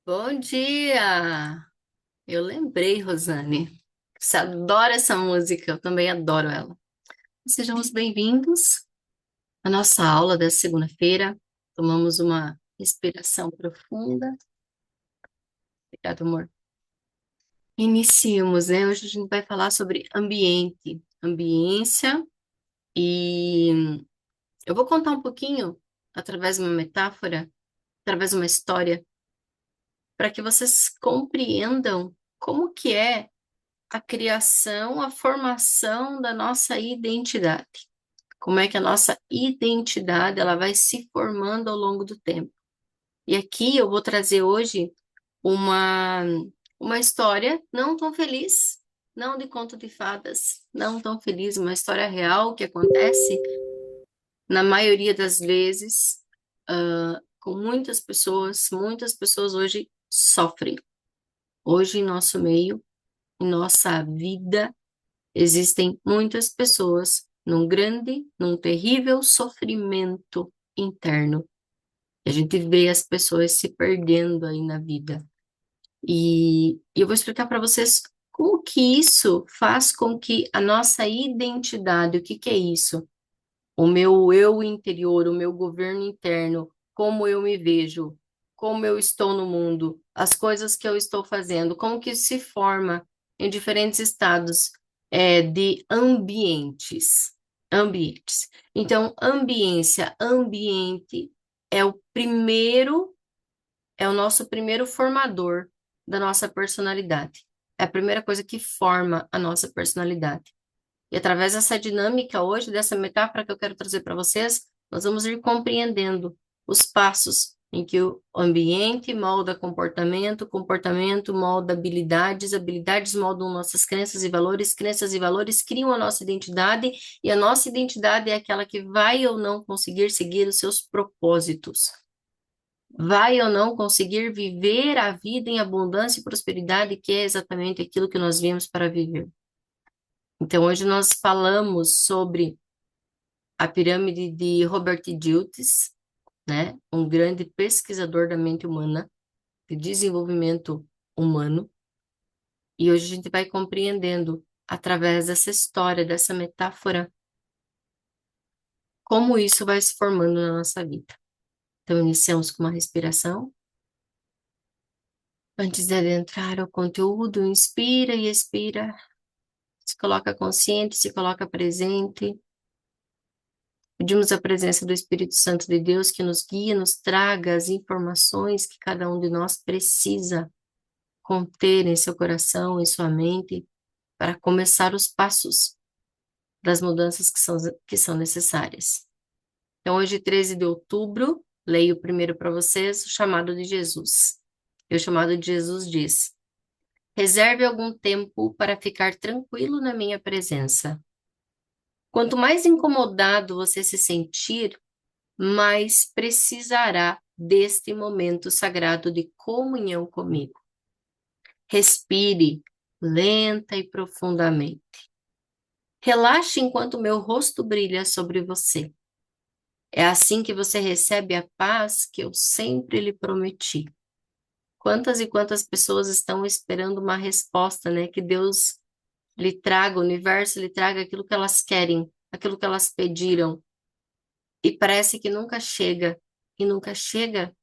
Bom dia! Eu lembrei, Rosane. Você adora essa música, eu também adoro ela. Sejam os bem-vindos à nossa aula da segunda-feira. Tomamos uma respiração profunda. Obrigada, amor. Iniciamos, né? Hoje a gente vai falar sobre ambiente, ambiência, e eu vou contar um pouquinho, através de uma metáfora, através de uma história, para que vocês compreendam como que é a criação, a formação da nossa identidade. Como é que a nossa identidade ela vai se formando ao longo do tempo. E aqui eu vou trazer hoje uma, uma história não tão feliz, não de conto de fadas, não tão feliz, uma história real que acontece na maioria das vezes com muitas pessoas hoje sofrem. Hoje em nosso meio, em nossa vida, existem muitas pessoas num terrível sofrimento interno. A gente vê as pessoas se perdendo aí na vida. E eu vou explicar para vocês como que isso faz com que a nossa identidade, o que que é isso? O meu eu interior, o meu governo interno, como eu me vejo, como eu estou no mundo, as coisas que eu estou fazendo, como que isso se forma em diferentes estados de ambientes. Ambientes. Então, ambiência, ambiente é o primeiro, é o nosso primeiro formador da nossa personalidade. É a primeira coisa que forma a nossa personalidade. E através dessa dinâmica hoje, dessa metáfora que eu quero trazer para vocês, nós vamos ir compreendendo os passos em que o ambiente molda comportamento, comportamento molda habilidades, habilidades moldam nossas crenças e valores criam a nossa identidade, e a nossa identidade é aquela que vai ou não conseguir seguir os seus propósitos. Vai ou não conseguir viver a vida em abundância e prosperidade, que é exatamente aquilo que nós viemos para viver. Então, hoje nós falamos sobre a pirâmide de Robert Dilts, né? Um grande pesquisador da mente humana, de desenvolvimento humano. E hoje a gente vai compreendendo, através dessa história, dessa metáfora, como isso vai se formando na nossa vida. Então, iniciamos com uma respiração. Antes de adentrar ao conteúdo, inspira e expira. Se coloca consciente, se coloca presente. Pedimos a presença do Espírito Santo de Deus que nos guie, nos traga as informações que cada um de nós precisa conter em seu coração, em sua mente, para começar os passos das mudanças que são necessárias. Então, hoje, 13 de outubro, leio primeiro para vocês o chamado de Jesus. E o chamado de Jesus diz: reserve algum tempo para ficar tranquilo na minha presença. Quanto mais incomodado você se sentir, mas precisará deste momento sagrado de comunhão comigo. Respire lenta e profundamente. Relaxe enquanto meu rosto brilha sobre você. É assim que você recebe a paz que eu sempre lhe prometi. Quantas e quantas pessoas estão esperando uma resposta, né? Que Deus lhe traga, o universo lhe traga aquilo que elas querem, aquilo que elas pediram. E parece que nunca chega. E nunca chega,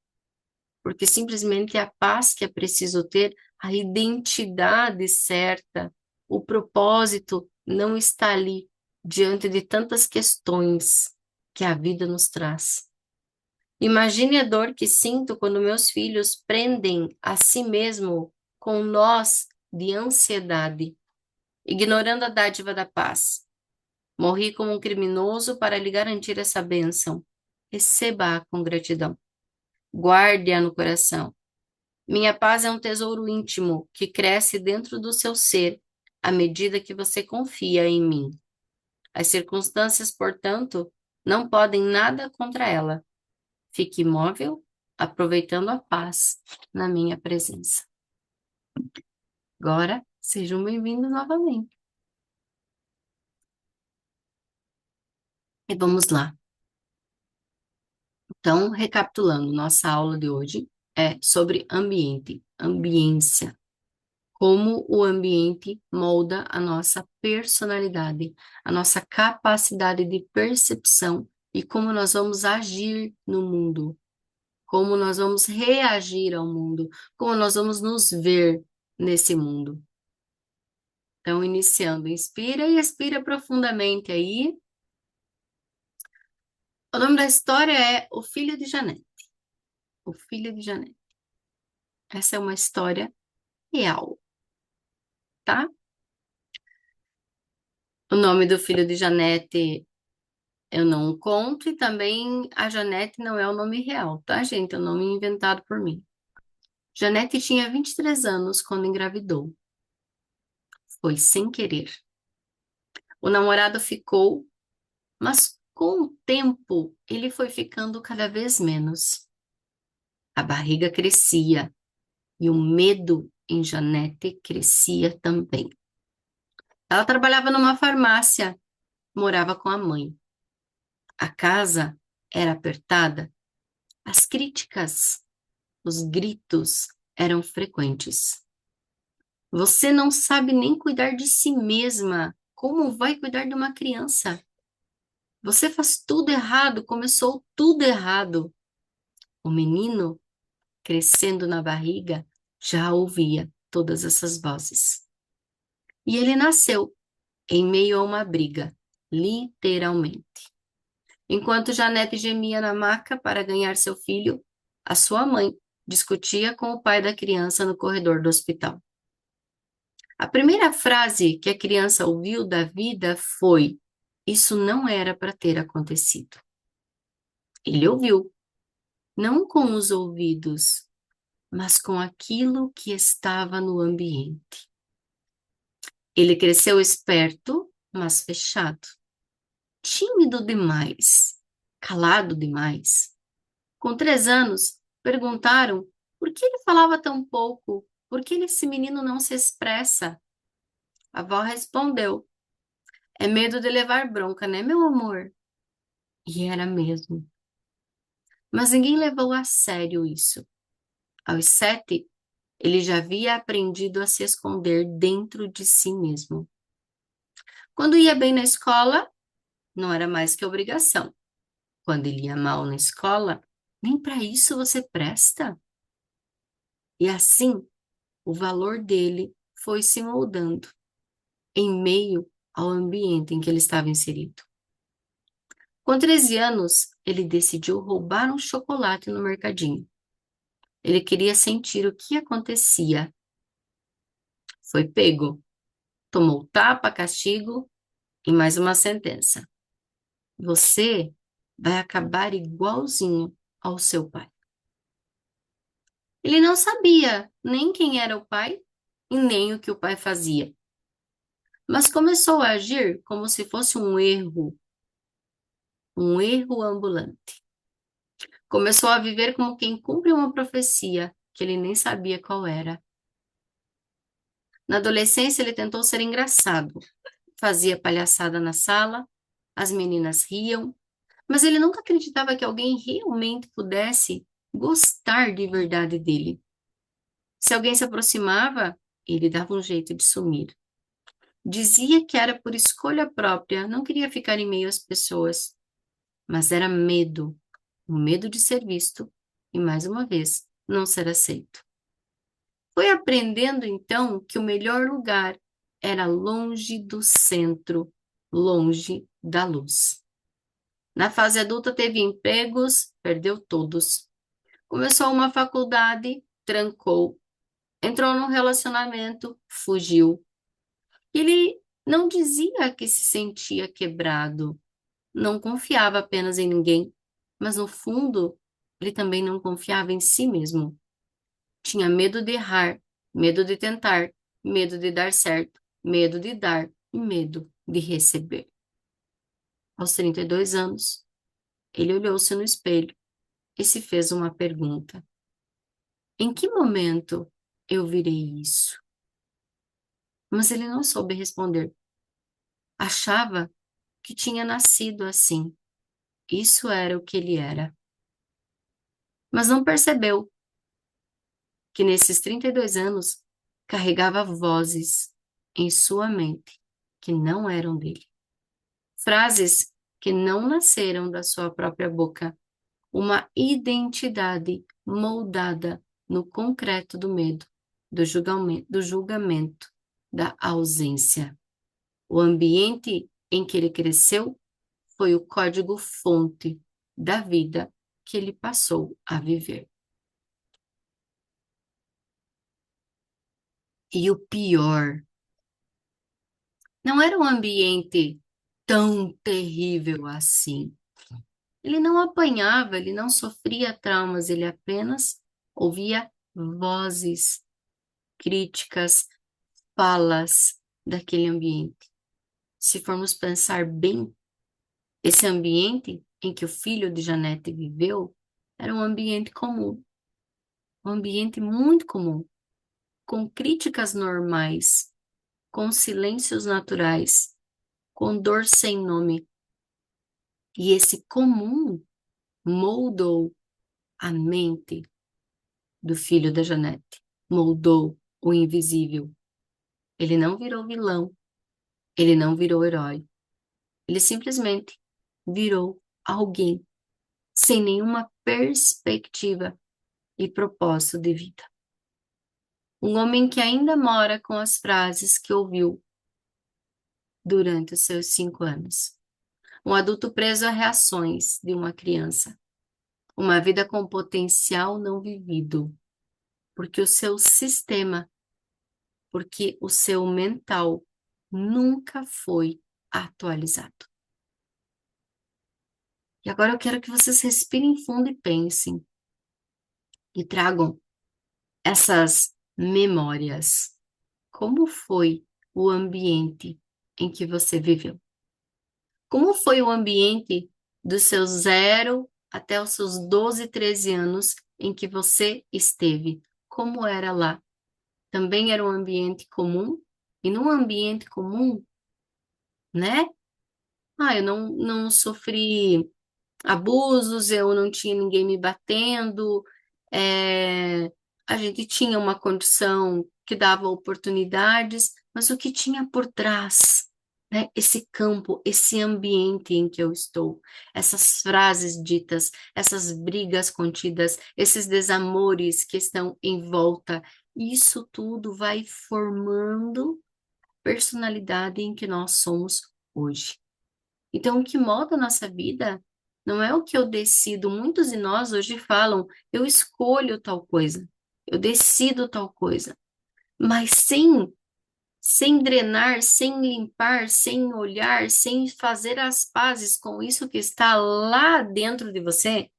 porque simplesmente é a paz que é preciso ter, a identidade certa, o propósito não está ali diante de tantas questões que a vida nos traz. Imagine a dor que sinto quando meus filhos prendem a si mesmo com nós de ansiedade, ignorando a dádiva da paz. Morri como um criminoso para lhe garantir essa bênção. Receba-a com gratidão. Guarde-a no coração. Minha paz é um tesouro íntimo que cresce dentro do seu ser à medida que você confia em mim. As circunstâncias, portanto, não podem nada contra ela. Fique imóvel, aproveitando a paz na minha presença. Agora, sejam bem-vindos novamente. E vamos lá. Então, recapitulando, nossa aula de hoje é sobre ambiente, ambiência. Como o ambiente molda a nossa personalidade, a nossa capacidade de percepção e como nós vamos agir no mundo, como nós vamos reagir ao mundo, como nós vamos nos ver nesse mundo. Então, iniciando, inspira e expira profundamente aí. O nome da história é O Filho de Janete. O Filho de Janete. Essa é uma história real, tá? O nome do filho de Janete eu não conto e também a Janete não é o nome real, tá, gente? É o nome inventado por mim. Janete tinha 23 anos quando engravidou. Foi sem querer. O namorado ficou, mas com o tempo ele foi ficando cada vez menos. A barriga crescia e o medo em Janete crescia também. Ela trabalhava numa farmácia, morava com a mãe. A casa era apertada, as críticas, os gritos eram frequentes. Você não sabe nem cuidar de si mesma. Como vai cuidar de uma criança? Você faz tudo errado, começou tudo errado. O menino, crescendo na barriga, já ouvia todas essas vozes. E ele nasceu em meio a uma briga, literalmente. Enquanto Janete gemia na maca para ganhar seu filho, a sua mãe discutia com o pai da criança no corredor do hospital. A primeira frase que a criança ouviu da vida foi: Isso não era para ter acontecido. Ele ouviu, não com os ouvidos, mas com aquilo que estava no ambiente. Ele cresceu esperto, mas fechado, tímido demais, calado demais. Com 3 anos, perguntaram por que ele falava tão pouco, por que esse menino não se expressa. A avó respondeu: É medo de levar bronca, né, meu amor? E era mesmo. Mas ninguém levou a sério isso. Aos 7, ele já havia aprendido a se esconder dentro de si mesmo. Quando ia bem na escola, não era mais que obrigação. Quando ele ia mal na escola, nem para isso você presta. E assim, o valor dele foi se moldando em meio ao ambiente em que ele estava inserido. Com 13 anos, ele decidiu roubar um chocolate no mercadinho. Ele queria sentir o que acontecia. Foi pego, tomou tapa, castigo e mais uma sentença. Você vai acabar igualzinho ao seu pai. Ele não sabia nem quem era o pai e nem o que o pai fazia, mas começou a agir como se fosse um erro ambulante. Começou a viver como quem cumpre uma profecia que ele nem sabia qual era. Na adolescência, ele tentou ser engraçado. Fazia palhaçada na sala, as meninas riam, mas ele nunca acreditava que alguém realmente pudesse gostar de verdade dele. Se alguém se aproximava, ele dava um jeito de sumir. Dizia que era por escolha própria, não queria ficar em meio às pessoas, mas era medo, o medo de ser visto e, mais uma vez, não ser aceito. Foi aprendendo então que o melhor lugar era longe do centro, longe da luz. Na fase adulta teve empregos, perdeu todos. Começou uma faculdade, trancou. Entrou num relacionamento, fugiu. Ele não dizia que se sentia quebrado, não confiava apenas em ninguém, mas no fundo, ele também não confiava em si mesmo. Tinha medo de errar, medo de tentar, medo de dar certo, medo de dar e medo de receber. Aos 32 anos, ele olhou-se no espelho e se fez uma pergunta: em que momento eu virei isso? Mas ele não soube responder. Achava que tinha nascido assim. Isso era o que ele era. Mas não percebeu que nesses 32 anos carregava vozes em sua mente que não eram dele. Frases que não nasceram da sua própria boca. Uma identidade moldada no concreto do medo, do julgamento, da ausência. O ambiente em que ele cresceu foi o código-fonte da vida que ele passou a viver. E o pior, não era um ambiente tão terrível assim. Ele não apanhava, ele não sofria traumas, ele apenas ouvia vozes, críticas, falas daquele ambiente. Se formos pensar bem, esse ambiente em que o filho de Janete viveu era um ambiente comum, um ambiente muito comum, com críticas normais, com silêncios naturais, com dor sem nome. E esse comum moldou a mente do filho da Janete, moldou o invisível. Ele não virou vilão, ele não virou herói, ele simplesmente virou alguém sem nenhuma perspectiva e propósito de vida. Um homem que ainda mora com as frases que ouviu durante os seus 5 anos. Um adulto preso a reações de uma criança. Uma vida com potencial não vivido. Porque o seu sistema, porque o seu mental nunca foi atualizado. E agora eu quero que vocês respirem fundo e pensem. E tragam essas memórias. Como foi o ambiente em que você viveu? Como foi o ambiente dos seus 0 até os seus 12, 13 anos em que você esteve? Como era lá? Também era um ambiente comum? E num ambiente comum, né? Eu não sofri abusos, eu não tinha ninguém me batendo, é, a gente tinha uma condição que dava oportunidades, mas o que tinha por trás, né? Esse campo, esse ambiente em que eu estou, essas frases ditas, essas brigas contidas, esses desamores que estão em volta, isso tudo vai formando a personalidade em que nós somos hoje. Então, o que molda a nossa vida não é o que eu decido. Muitos de nós hoje falam, eu escolho tal coisa, eu decido tal coisa, mas sem drenar, sem limpar, sem olhar, sem fazer as pazes com isso que está lá dentro de você,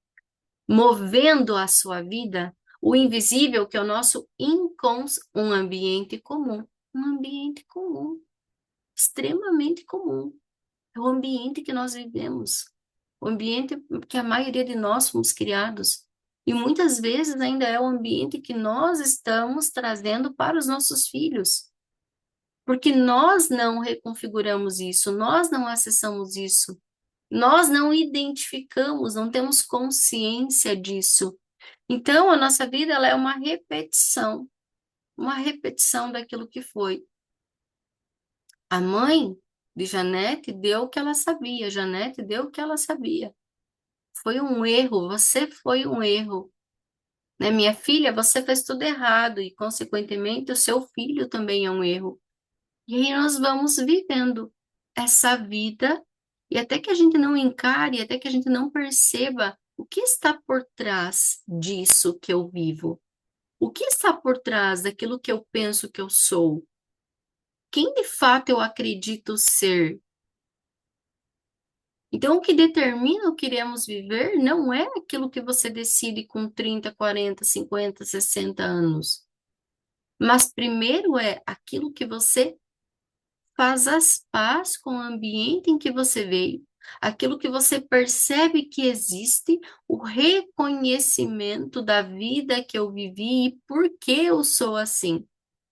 movendo a sua vida, o invisível que é o nosso um ambiente comum, extremamente comum. É o ambiente que nós vivemos, o ambiente que a maioria de nós fomos criados. E muitas vezes ainda é o ambiente que nós estamos trazendo para os nossos filhos. Porque nós não reconfiguramos isso, nós não acessamos isso, nós não identificamos, não temos consciência disso. Então, a nossa vida ela é uma repetição. uma repetição daquilo que foi. A mãe de Janete deu o que ela sabia, Janete deu o que ela sabia. Foi um erro, você foi um erro. Né? Minha filha, você fez tudo errado e, consequentemente, o seu filho também é um erro. E aí nós vamos vivendo essa vida e até que a gente não encare, até que a gente não perceba o que está por trás disso que eu vivo. O que está por trás daquilo que eu penso que eu sou? Quem de fato eu acredito ser? Então, o que determina o que iremos viver não é aquilo que você decide com 30, 40, 50, 60 anos, mas primeiro é aquilo que você faz as pazes com o ambiente em que você veio, aquilo que você percebe que existe, o reconhecimento da vida que eu vivi e por que eu sou assim.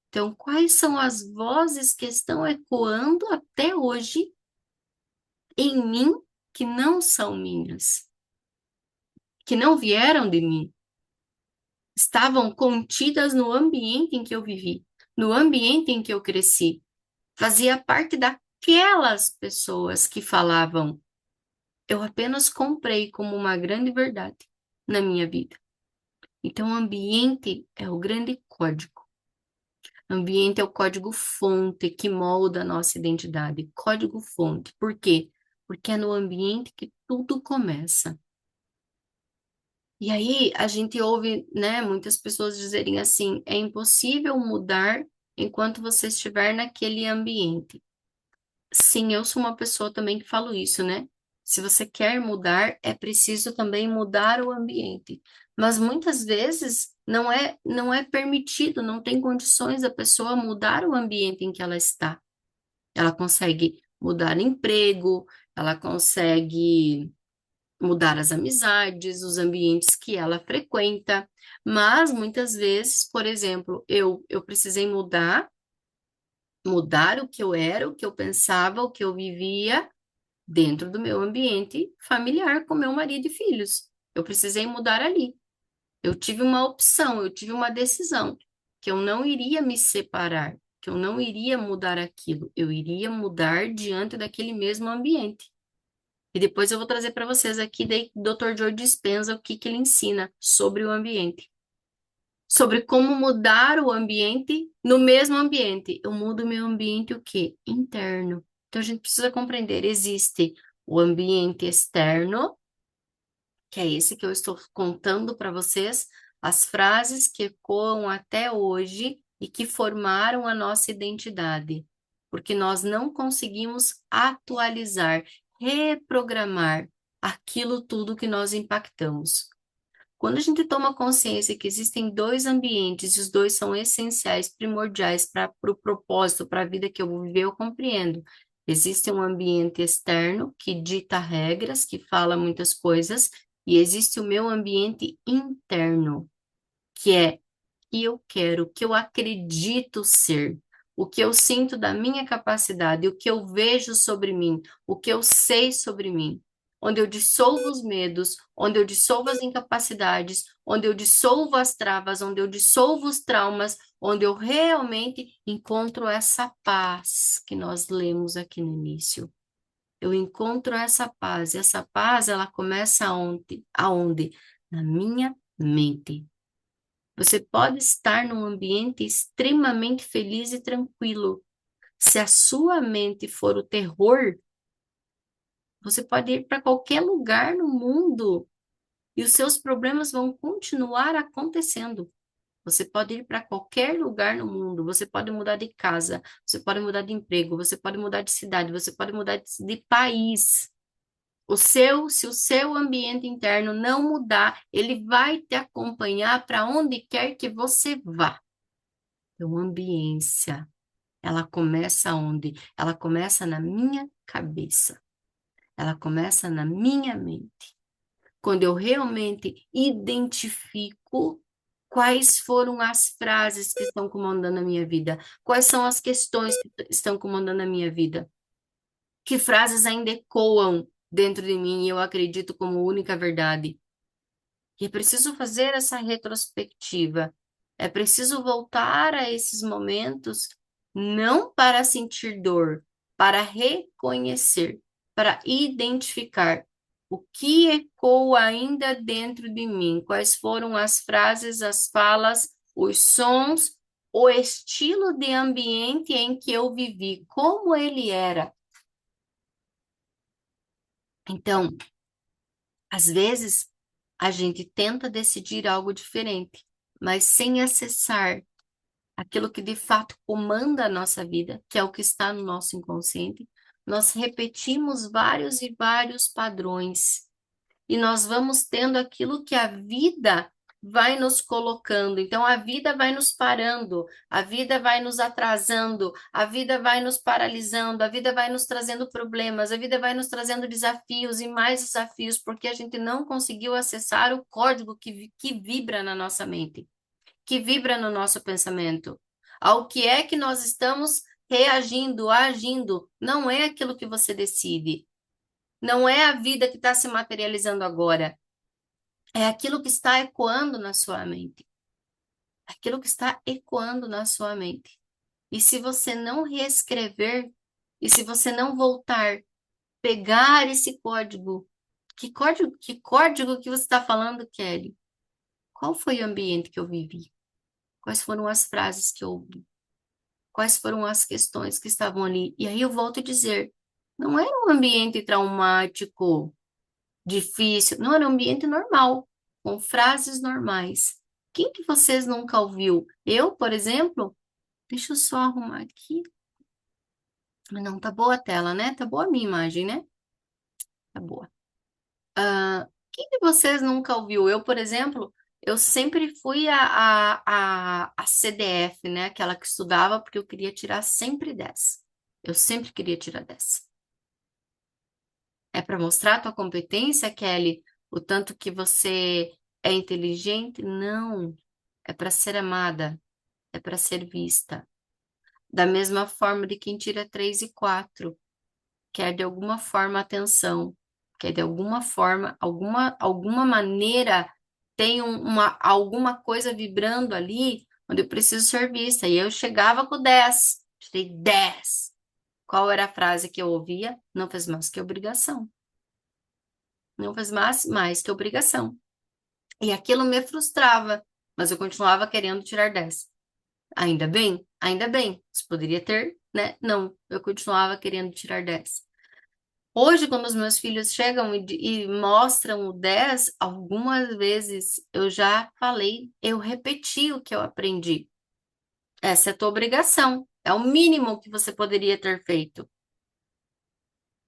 Então, quais são as vozes que estão ecoando até hoje em mim que não são minhas, que não vieram de mim, estavam contidas no ambiente em que eu vivi, no ambiente em que eu cresci, fazia parte daquelas pessoas que falavam. Eu apenas comprei como uma grande verdade na minha vida. Então, o ambiente é o grande código. Ambiente é o código-fonte que molda a nossa identidade. Código-fonte. Por quê? Porque é no ambiente que tudo começa. E aí a gente ouve, né, muitas pessoas dizerem assim: é impossível mudar enquanto você estiver naquele ambiente. Sim, eu sou uma pessoa também que falo isso, né? Se você quer mudar, é preciso também mudar o ambiente. Mas muitas vezes não é permitido, não tem condições da pessoa mudar o ambiente em que ela está. Ela consegue mudar emprego, ela consegue mudar as amizades, os ambientes que ela frequenta, mas muitas vezes, por exemplo, eu precisei mudar o que eu era, o que eu pensava, o que eu vivia dentro do meu ambiente familiar com meu marido e filhos. Eu precisei mudar ali. Eu tive uma opção, eu tive uma decisão, que eu não iria me separar, que eu não iria mudar aquilo, eu iria mudar diante daquele mesmo ambiente. E depois eu vou trazer para vocês aqui daí Dr. Joe Dispenza o que que ele ensina sobre o ambiente. Sobre como mudar o ambiente no mesmo ambiente. Eu mudo o meu ambiente o quê? Interno. Então a gente precisa compreender, existe o ambiente externo, que é esse que eu estou contando para vocês, as frases que ecoam até hoje e que formaram a nossa identidade, porque nós não conseguimos atualizar, reprogramar aquilo tudo que nós impactamos. Quando a gente toma consciência que existem dois ambientes e os dois são essenciais, primordiais para o propósito, para a vida que eu vou viver, eu compreendo. Existe um ambiente externo que dita regras, que fala muitas coisas, e existe o meu ambiente interno, que é o que eu quero, o que eu acredito ser, o que eu sinto da minha capacidade, o que eu vejo sobre mim, o que eu sei sobre mim, onde eu dissolvo os medos, onde eu dissolvo as incapacidades, onde eu dissolvo as travas, onde eu dissolvo os traumas, onde eu realmente encontro essa paz que nós lemos aqui no início. Eu encontro essa paz, e essa paz ela começa aonde? Aonde? Na minha mente. Você pode estar num ambiente extremamente feliz e tranquilo. Se a sua mente for o terror, você pode ir para qualquer lugar no mundo e os seus problemas vão continuar acontecendo. Você pode ir para qualquer lugar no mundo, você pode mudar de casa, você pode mudar de emprego, você pode mudar de cidade, você pode mudar de país. Se o seu ambiente interno não mudar, ele vai te acompanhar para onde quer que você vá. Então, ambiência, ela começa onde? Ela começa na minha cabeça. Ela começa na minha mente. Quando eu realmente identifico quais foram as frases que estão comandando a minha vida, quais são as questões que estão comandando a minha vida, que frases ainda ecoam dentro de mim e eu acredito como única verdade. E é preciso fazer essa retrospectiva. É preciso voltar a esses momentos, não para sentir dor, para reconhecer, para identificar o que ecoa ainda dentro de mim, quais foram as frases, as falas, os sons, o estilo de ambiente em que eu vivi, como ele era. Então, às vezes, a gente tenta decidir algo diferente, mas sem acessar aquilo que de fato comanda a nossa vida, que é o que está no nosso inconsciente, nós repetimos vários e vários padrões e nós vamos tendo aquilo que a vida vai nos colocando. Então, a vida vai nos parando, a vida vai nos atrasando, a vida vai nos paralisando, a vida vai nos trazendo problemas, a vida vai nos trazendo desafios e mais desafios, porque a gente não conseguiu acessar o código que vibra na nossa mente, que vibra no nosso pensamento. Ao que é que nós estamos reagindo, agindo, não é aquilo que você decide. Não é a vida que está se materializando agora. É aquilo que está ecoando na sua mente. Aquilo que está ecoando na sua mente. E se você não reescrever, e se você não voltar, pegar esse código, que código que você está falando, Kelly? Qual foi o ambiente que eu vivi? Quais foram as frases que eu ouvi? Quais foram as questões que estavam ali? E aí eu volto a dizer, não era um ambiente traumático, difícil, não era um ambiente normal, com frases normais. Quem que vocês nunca ouviu? Eu, por exemplo, deixa eu só arrumar aqui. Não, tá boa a tela, né? Tá boa a minha imagem, né? Tá boa. Quem de vocês nunca ouviu? Eu, por exemplo, eu sempre fui a CDF, né? Aquela que estudava porque eu queria tirar sempre 10. Eu sempre queria tirar 10. É para mostrar a tua competência, Kelly? O tanto que você é inteligente? Não. É para ser amada, é para ser vista. Da mesma forma de quem tira 3 e 4, quer de alguma forma atenção, quer de alguma forma, alguma maneira, tem alguma coisa vibrando ali onde eu preciso ser vista. E eu chegava com 10, tirei 10. Qual era a frase que eu ouvia? Não fez mais que obrigação. Não fez mais que obrigação. E aquilo me frustrava, mas eu continuava querendo tirar 10. Ainda bem, ainda bem. Você poderia ter, né? Não, eu continuava querendo tirar 10. Hoje, quando os meus filhos chegam e mostram o 10, algumas vezes eu já falei, eu repeti o que eu aprendi. Essa é a tua obrigação. É o mínimo que você poderia ter feito,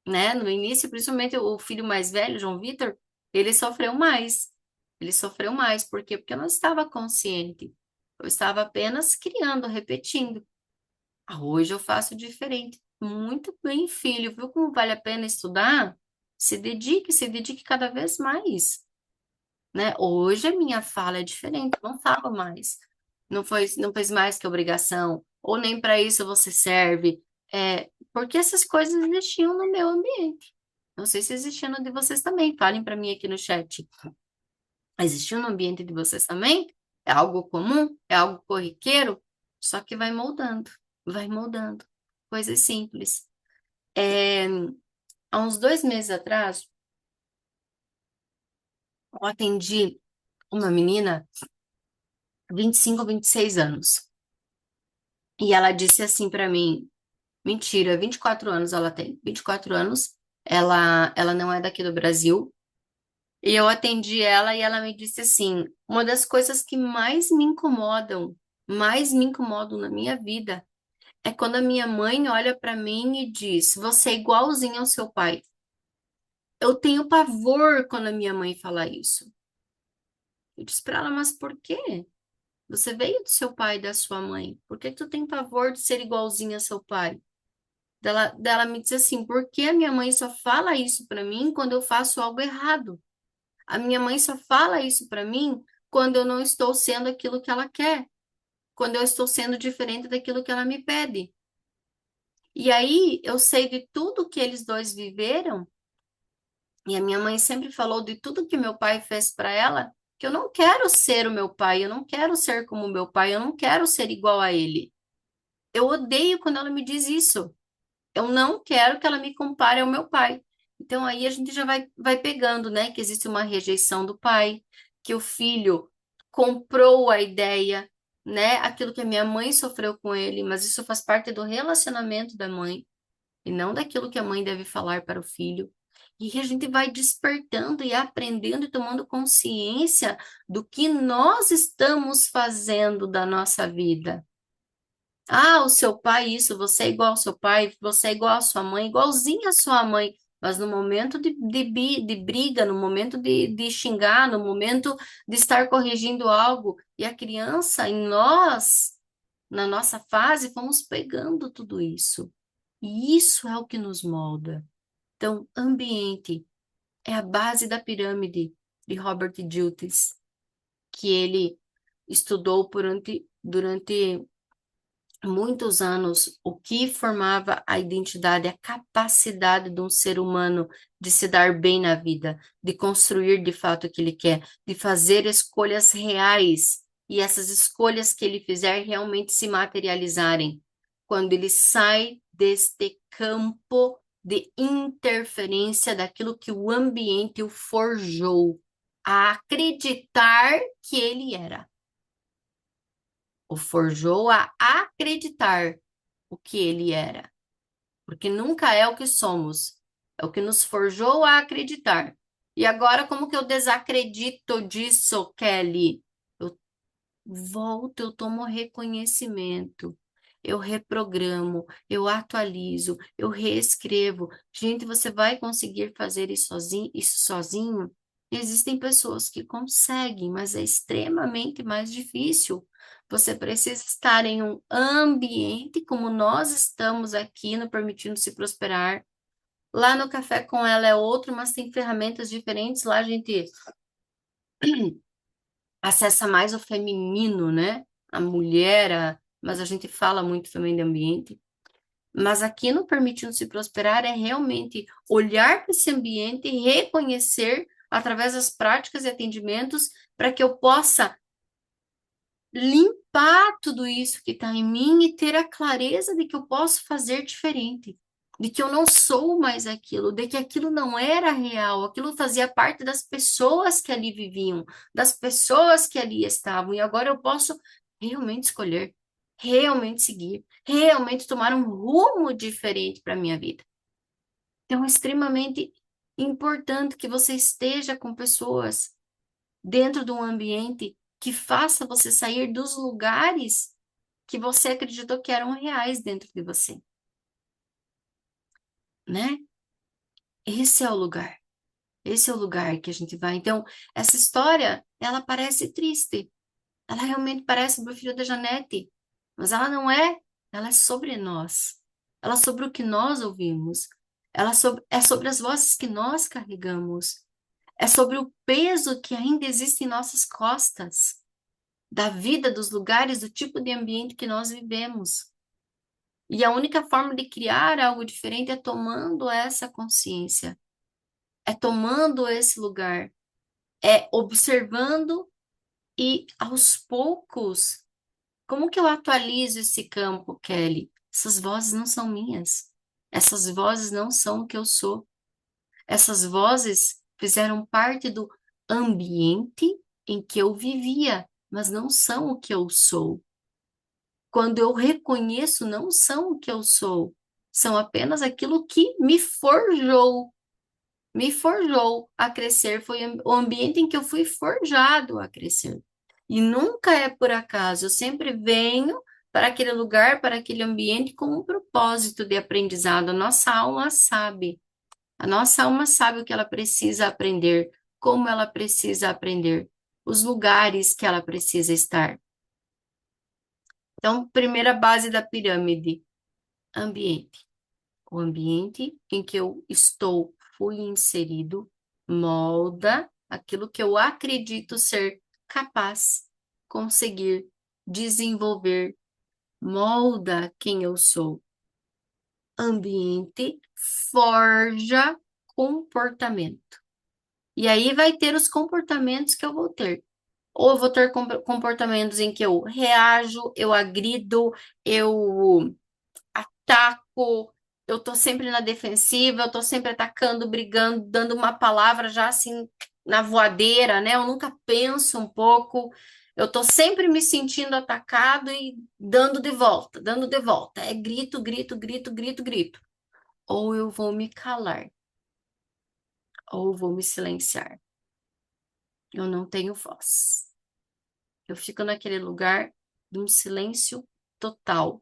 né? No início, principalmente o filho mais velho, João Vitor, ele sofreu mais. Ele sofreu mais. Por quê? Porque eu não estava consciente. Eu estava apenas criando, repetindo. Hoje eu faço diferente. Muito bem, filho. Viu como vale a pena estudar? Se dedique cada vez mais, né? Hoje a minha fala é diferente, eu não falo mais. Não fez mais que obrigação, ou nem para isso você serve. Porque essas coisas existiam no meu ambiente. Não sei se existiam no de vocês também. Falem para mim aqui no chat. Existiu no ambiente de vocês também? É algo comum? É algo corriqueiro? Só que vai moldando, vai moldando. Coisas simples. É, há uns 2 meses atrás, eu atendi uma menina, 25 ou 26 anos. E ela disse assim para mim, mentira, 24 anos ela tem. 24 anos, ela não é daqui do Brasil. E eu atendi ela e ela me disse assim, uma das coisas que mais me incomodam na minha vida, é quando a minha mãe olha para mim e diz: Você é igualzinho ao seu pai. Eu tenho pavor quando a minha mãe fala isso. Eu disse para ela: Mas por quê? Você veio do seu pai e da sua mãe. Por que tu tem pavor de ser igualzinho a seu pai? Dela me disse assim: Porque a minha mãe só fala isso para mim quando eu faço algo errado. A minha mãe só fala isso para mim quando eu não estou sendo aquilo que ela quer, quando eu estou sendo diferente daquilo que ela me pede. E aí eu sei de tudo que eles dois viveram, e a minha mãe sempre falou de tudo que meu pai fez para ela, que eu não quero ser o meu pai, eu não quero ser como o meu pai, eu não quero ser igual a ele. Eu odeio quando ela me diz isso. Eu não quero que ela me compare ao meu pai. Então aí a gente já vai pegando, né, que existe uma rejeição do pai, que o filho comprou a ideia, né, aquilo que a minha mãe sofreu com ele, mas isso faz parte do relacionamento da mãe e não daquilo que a mãe deve falar para o filho. E a gente vai despertando e aprendendo e tomando consciência do que nós estamos fazendo da nossa vida. Ah, o seu pai, isso, você é igual ao seu pai, você é igual à sua mãe, igualzinha à sua mãe. Mas no momento de briga, no momento de xingar, no momento de estar corrigindo algo, e a criança, em nós, na nossa fase, fomos pegando tudo isso. E isso é o que nos molda. Então, ambiente é a base da pirâmide de Robert Dilts, que ele estudou durante muitos anos o que formava a identidade, a capacidade de um ser humano de se dar bem na vida, de construir de fato o que ele quer, de fazer escolhas reais e essas escolhas que ele fizer realmente se materializarem. Quando ele sai deste campo de interferência daquilo que o ambiente o forjou a acreditar que ele era, o forjou a acreditar o que ele era, porque nunca é o que somos, é o que nos forjou a acreditar. E agora, como que eu desacredito disso, Kelly? Eu volto, eu tomo reconhecimento, eu reprogramo, eu atualizo, eu reescrevo. Gente, você vai conseguir fazer isso sozinho? Existem pessoas que conseguem, mas é extremamente mais difícil. Você precisa estar em um ambiente como nós estamos aqui no Permitindo-se Prosperar. Lá no Café com Ela é outro, mas tem ferramentas diferentes. Lá a gente acessa mais o feminino, né? A mulher, mas a gente fala muito também de ambiente. Mas aqui no Permitindo-se Prosperar é realmente olhar para esse ambiente e reconhecer através das práticas e atendimentos para que eu possa limpar tudo isso que está em mim e ter a clareza de que eu posso fazer diferente, de que eu não sou mais aquilo, de que aquilo não era real, aquilo fazia parte das pessoas que ali viviam, das pessoas que ali estavam, e agora eu posso realmente escolher, realmente seguir, realmente tomar um rumo diferente para a minha vida. Então, é extremamente importante que você esteja com pessoas dentro de um ambiente que faça você sair dos lugares que você acreditou que eram reais dentro de você, né? Esse é o lugar. Esse é o lugar que a gente vai. Então, essa história, ela parece triste. Ela realmente parece o filho da Janete, mas ela não é. Ela é sobre nós. Ela é sobre o que nós ouvimos. É sobre as vozes que nós carregamos. É sobre o peso que ainda existe em nossas costas. Da vida, dos lugares, do tipo de ambiente que nós vivemos. E a única forma de criar algo diferente é tomando essa consciência, é tomando esse lugar, é observando e aos poucos, como que eu atualizo esse campo, Kelly? Essas vozes não são minhas. Essas vozes não são o que eu sou. Essas vozes fizeram parte do ambiente em que eu vivia, mas não são o que eu sou. Quando eu reconheço, não são o que eu sou, são apenas aquilo que me forjou a crescer, foi o ambiente em que eu fui forjado a crescer. E nunca é por acaso, eu sempre venho para aquele lugar, para aquele ambiente com um propósito de aprendizado. A nossa alma sabe o que ela precisa aprender, como ela precisa aprender, os lugares que ela precisa estar. Então, primeira base da pirâmide, ambiente. O ambiente em que eu estou, fui inserido, molda aquilo que eu acredito ser capaz, conseguir, desenvolver, molda quem eu sou. Ambiente forja comportamento. E aí vai ter os comportamentos que eu vou ter. Ou eu vou ter comportamentos em que eu reajo, eu agrido, eu ataco, eu tô sempre na defensiva, eu tô sempre atacando, brigando, dando uma palavra já assim na voadeira, né? Eu nunca penso um pouco. Eu tô sempre me sentindo atacado e dando de volta, dando de volta. É grito, grito, grito, grito, grito. Ou eu vou me calar, ou vou me silenciar. Eu não tenho voz. Eu fico naquele lugar de um silêncio total.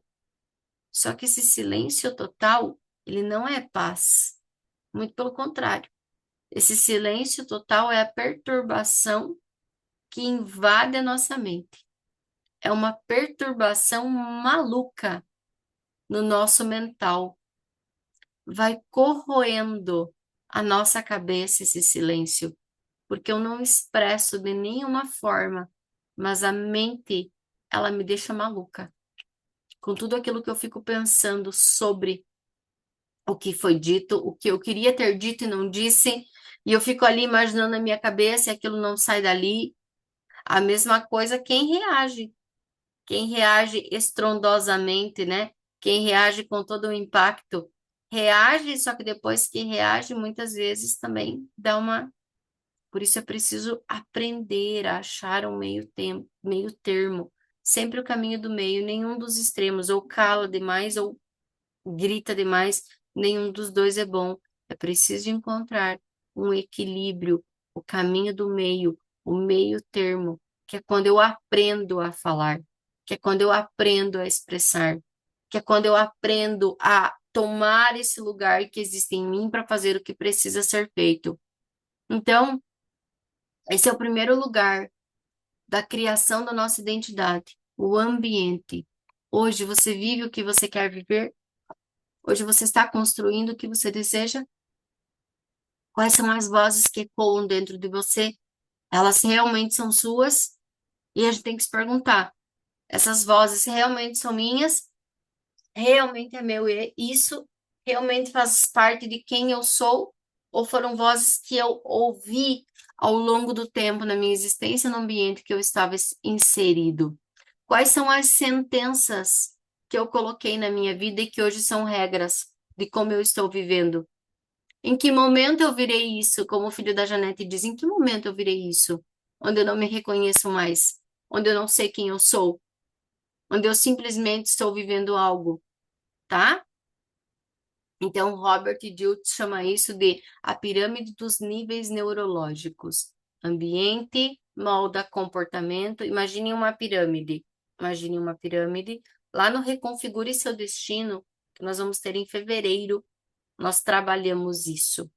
Só que esse silêncio total, ele não é paz. Muito pelo contrário. Esse silêncio total é a perturbação que invade a nossa mente. É uma perturbação maluca no nosso mental. Vai corroendo a nossa cabeça esse silêncio, porque eu não expresso de nenhuma forma, mas a mente, ela me deixa maluca. Com tudo aquilo que eu fico pensando sobre o que foi dito, o que eu queria ter dito e não disse, e eu fico ali imaginando na minha cabeça e aquilo não sai dali. A mesma coisa quem reage estrondosamente, né? Quem reage com todo o impacto, reage, só que depois que reage, muitas vezes também dá uma. Por isso é preciso aprender a achar um meio termo, sempre o caminho do meio, nenhum dos extremos, ou cala demais ou grita demais, nenhum dos dois é bom. É preciso encontrar um equilíbrio, o caminho do meio, o meio termo, que é quando eu aprendo a falar, que é quando eu aprendo a expressar, que é quando eu aprendo a tomar esse lugar que existe em mim para fazer o que precisa ser feito. Então, esse é o primeiro lugar da criação da nossa identidade, o ambiente. Hoje você vive o que você quer viver? Hoje você está construindo o que você deseja? Quais são as vozes que ecoam dentro de você? Elas realmente são suas? E a gente tem que se perguntar: essas vozes realmente são minhas? Realmente é meu e isso realmente faz parte de quem eu sou? Ou foram vozes que eu ouvi ao longo do tempo na minha existência no ambiente que eu estava inserido? Quais são as sentenças que eu coloquei na minha vida e que hoje são regras de como eu estou vivendo? Em que momento eu virei isso? Como o filho da Janete diz, em que momento eu virei isso? Onde eu não me reconheço mais, onde eu não sei quem eu sou, onde eu simplesmente estou vivendo algo, tá? Então, Robert Dilts chama isso de a pirâmide dos níveis neurológicos. Ambiente molda comportamento. Imagine uma pirâmide. Imagine uma pirâmide. Lá no Reconfigure Seu Destino, que nós vamos ter em fevereiro, nós trabalhamos isso,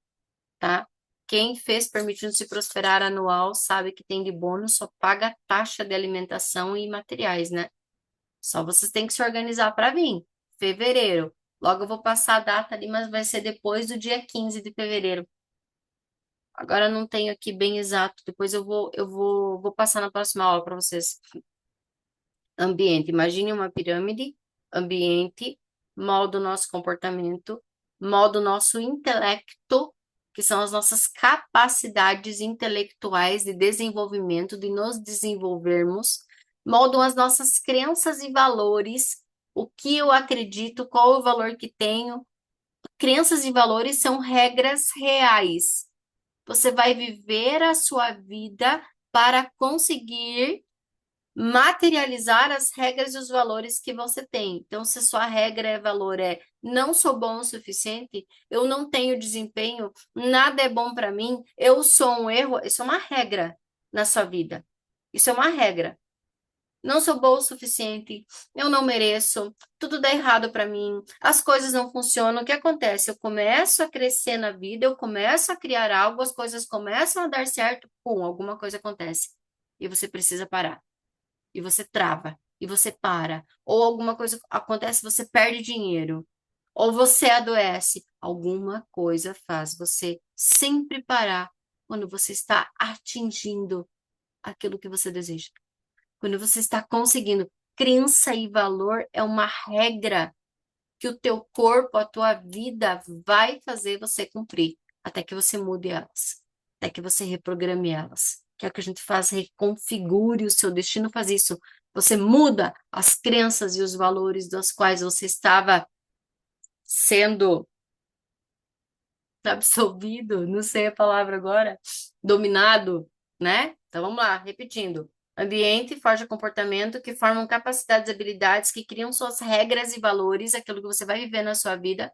tá? Quem fez Permitindo-se Prosperar anual sabe que tem de bônus, só paga taxa de alimentação e materiais, né? Só vocês têm que se organizar para vir. Fevereiro. Logo eu vou passar a data ali, mas vai ser depois do dia 15 de fevereiro. Agora eu não tenho aqui bem exato. Depois vou passar na próxima aula para vocês. Ambiente. Imagine uma pirâmide. Ambiente molda o nosso comportamento, molda o nosso intelecto, que são as nossas capacidades intelectuais de desenvolvimento, de nos desenvolvermos, moldam as nossas crenças e valores, o que eu acredito, qual o valor que tenho. Crenças e valores são regras reais. Você vai viver a sua vida para conseguir materializar as regras e os valores que você tem. Então, se sua regra é valor é não sou bom o suficiente, eu não tenho desempenho, nada é bom para mim, eu sou um erro, isso é uma regra na sua vida. Isso é uma regra. Não sou boa o suficiente, eu não mereço, tudo dá errado para mim, as coisas não funcionam. O que acontece? Eu começo a crescer na vida, eu começo a criar algo, as coisas começam a dar certo, pum, alguma coisa acontece. E você precisa parar e você trava, e você para, ou alguma coisa acontece, você perde dinheiro, ou você adoece, alguma coisa faz você sempre parar quando você está atingindo aquilo que você deseja, quando você está conseguindo. Crença e valor é uma regra que o teu corpo, a tua vida vai fazer você cumprir, até que você mude elas, até que você reprograme elas. que é o que a gente faz, reconfigure o seu destino, faz isso. Você muda as crenças e os valores dos quais você estava sendo absolvido, não sei a palavra agora, dominado, né? Então vamos lá, repetindo. Ambiente forja comportamento que formam capacidades e habilidades que criam suas regras e valores, aquilo que você vai viver na sua vida,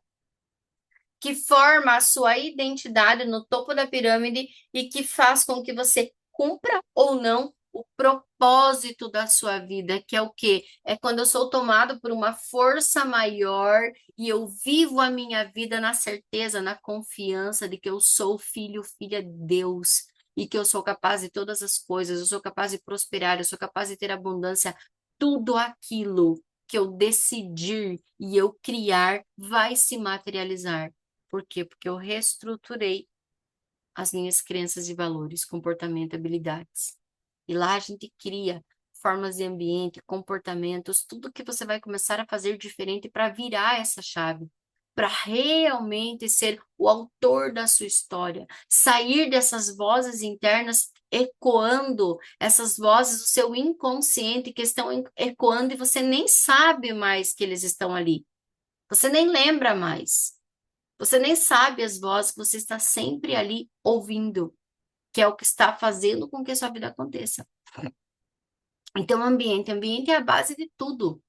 que forma a sua identidade no topo da pirâmide e que faz com que você cumpra ou não o propósito da sua vida, que é o quê? É quando eu sou tomado por uma força maior e eu vivo a minha vida na certeza, na confiança de que eu sou filho, filha de Deus. E que eu sou capaz de todas as coisas, eu sou capaz de prosperar, eu sou capaz de ter abundância, tudo aquilo que eu decidir e eu criar vai se materializar. Por quê? Porque eu reestruturei as minhas crenças e valores, comportamento, habilidades. E lá a gente cria formas de ambiente, comportamentos, tudo que você vai começar a fazer diferente para virar essa chave, para realmente ser o autor da sua história, sair dessas vozes internas ecoando, essas vozes do seu inconsciente que estão ecoando e você nem sabe mais que eles estão ali. Você nem lembra mais. Você nem sabe as vozes que você está sempre ali ouvindo, que é o que está fazendo com que a sua vida aconteça. Então, ambiente é a base de tudo.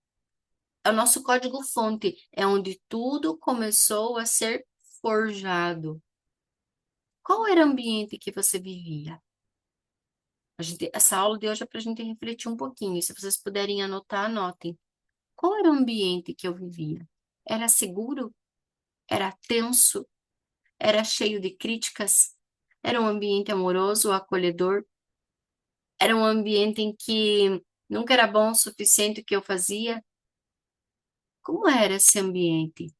É o nosso código-fonte, é onde tudo começou a ser forjado. Qual era o ambiente que você vivia? Essa aula de hoje é para a gente refletir um pouquinho. Se vocês puderem anotar, anotem. Qual era o ambiente que eu vivia? Era seguro? Era tenso? Era cheio de críticas? Era um ambiente amoroso, acolhedor? Era um ambiente em que nunca era bom o suficiente o que eu fazia? Como era esse ambiente?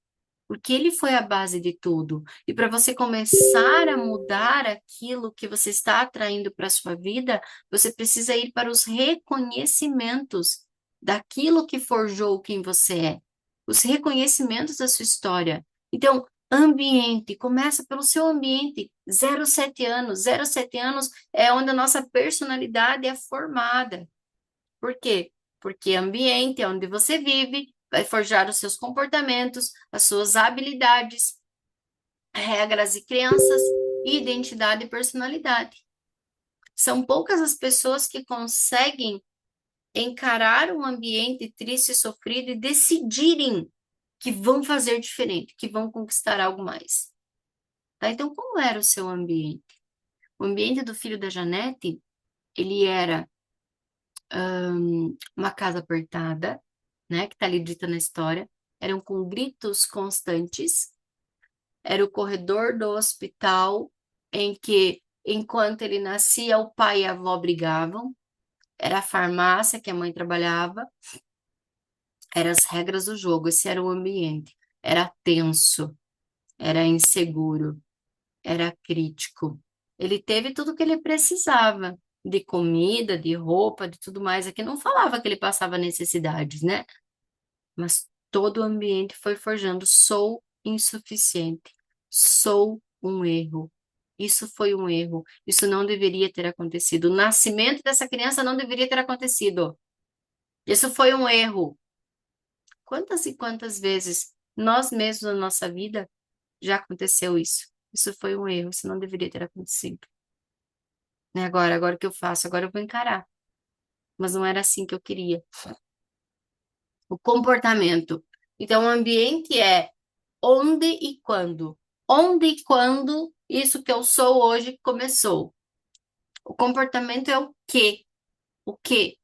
Porque ele foi a base de tudo. E para você começar a mudar aquilo que você está atraindo para a sua vida, você precisa ir para os reconhecimentos daquilo que forjou quem você é, os reconhecimentos da sua história. Então, ambiente, começa pelo seu ambiente. 0 a 7 anos. 0 a 7 anos é onde a nossa personalidade é formada. Por quê? Porque ambiente é onde você vive, vai forjar os seus comportamentos, as suas habilidades, regras e crenças, identidade e personalidade. São poucas as pessoas que conseguem encarar um ambiente triste e sofrido e decidirem que vão fazer diferente, que vão conquistar algo mais. Tá? Então, como era o seu ambiente? O ambiente do filho da Janete, ele era uma casa apertada, né, que está ali dita na história, eram com gritos constantes, era o corredor do hospital em que, enquanto ele nascia, o pai e a avó brigavam, era a farmácia que a mãe trabalhava, eram as regras do jogo, esse era o ambiente. Era tenso, era inseguro, era crítico. Ele teve tudo o que ele precisava, de comida, de roupa, de tudo mais. Aqui não falava que ele passava necessidades, né? Mas todo o ambiente foi forjando. Sou insuficiente. Sou um erro. Isso foi um erro. Isso não deveria ter acontecido. O nascimento dessa criança não deveria ter acontecido. Isso foi um erro. Quantas e quantas vezes nós mesmos na nossa vida já aconteceu isso? Isso foi um erro. Isso não deveria ter acontecido. Né? Agora o que eu faço? Agora eu vou encarar. Mas não era assim que eu queria. O comportamento. Então, o ambiente é onde e quando. Onde e quando isso que eu sou hoje começou. O comportamento é o quê? O quê?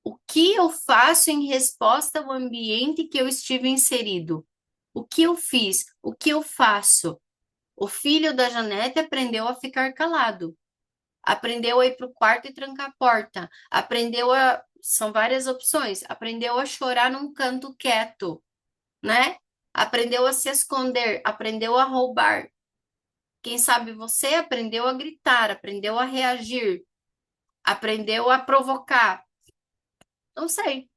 O que eu faço em resposta ao ambiente que eu estive inserido? O que eu fiz? O que eu faço? O filho da Janete aprendeu a ficar calado. Aprendeu a ir para o quarto e trancar a porta. Aprendeu a. São várias opções. Aprendeu a chorar num canto quieto, né? Aprendeu a se esconder, aprendeu a roubar. Quem sabe você aprendeu a gritar, aprendeu a reagir, aprendeu a provocar. Não sei.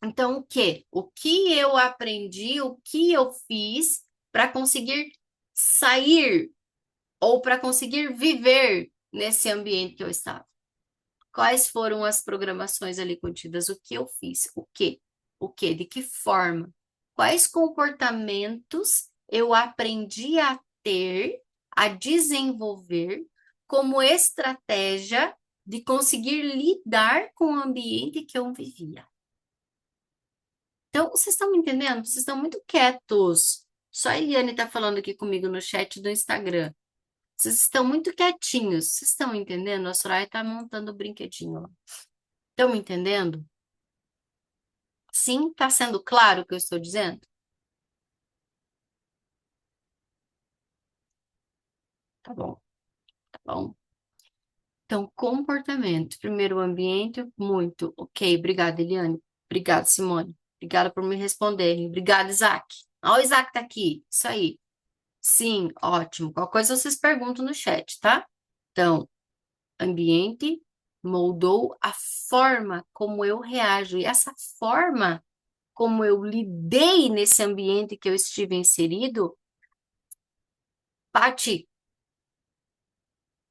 Então, o quê? O que eu aprendi, o que eu fiz para conseguir sair ou para conseguir viver nesse ambiente que eu estava? Quais foram as programações ali contidas? O que eu fiz? O quê? O quê? De que forma? Quais comportamentos eu aprendi a ter, a desenvolver como estratégia de conseguir lidar com o ambiente que eu vivia? Então, vocês estão me entendendo? Vocês estão muito quietos. Só a Eliane está falando aqui comigo no chat do Instagram. Vocês estão muito quietinhos. Vocês estão entendendo? A Soraya está montando o brinquedinho lá. Estão me entendendo? Sim, está sendo claro o que eu estou dizendo? Tá bom, tá bom. Então, comportamento. Primeiro, o ambiente, muito. Ok, obrigada, Eliane. Obrigada, Simone. Obrigada por me responderem. Obrigada, Isaac. Ó, o Isaac tá aqui. Isso aí. Sim, ótimo. Qualquer coisa vocês perguntam no chat, tá? Então, ambiente moldou a forma como eu reajo. E essa forma como eu lidei nesse ambiente que eu estive inserido, Paty,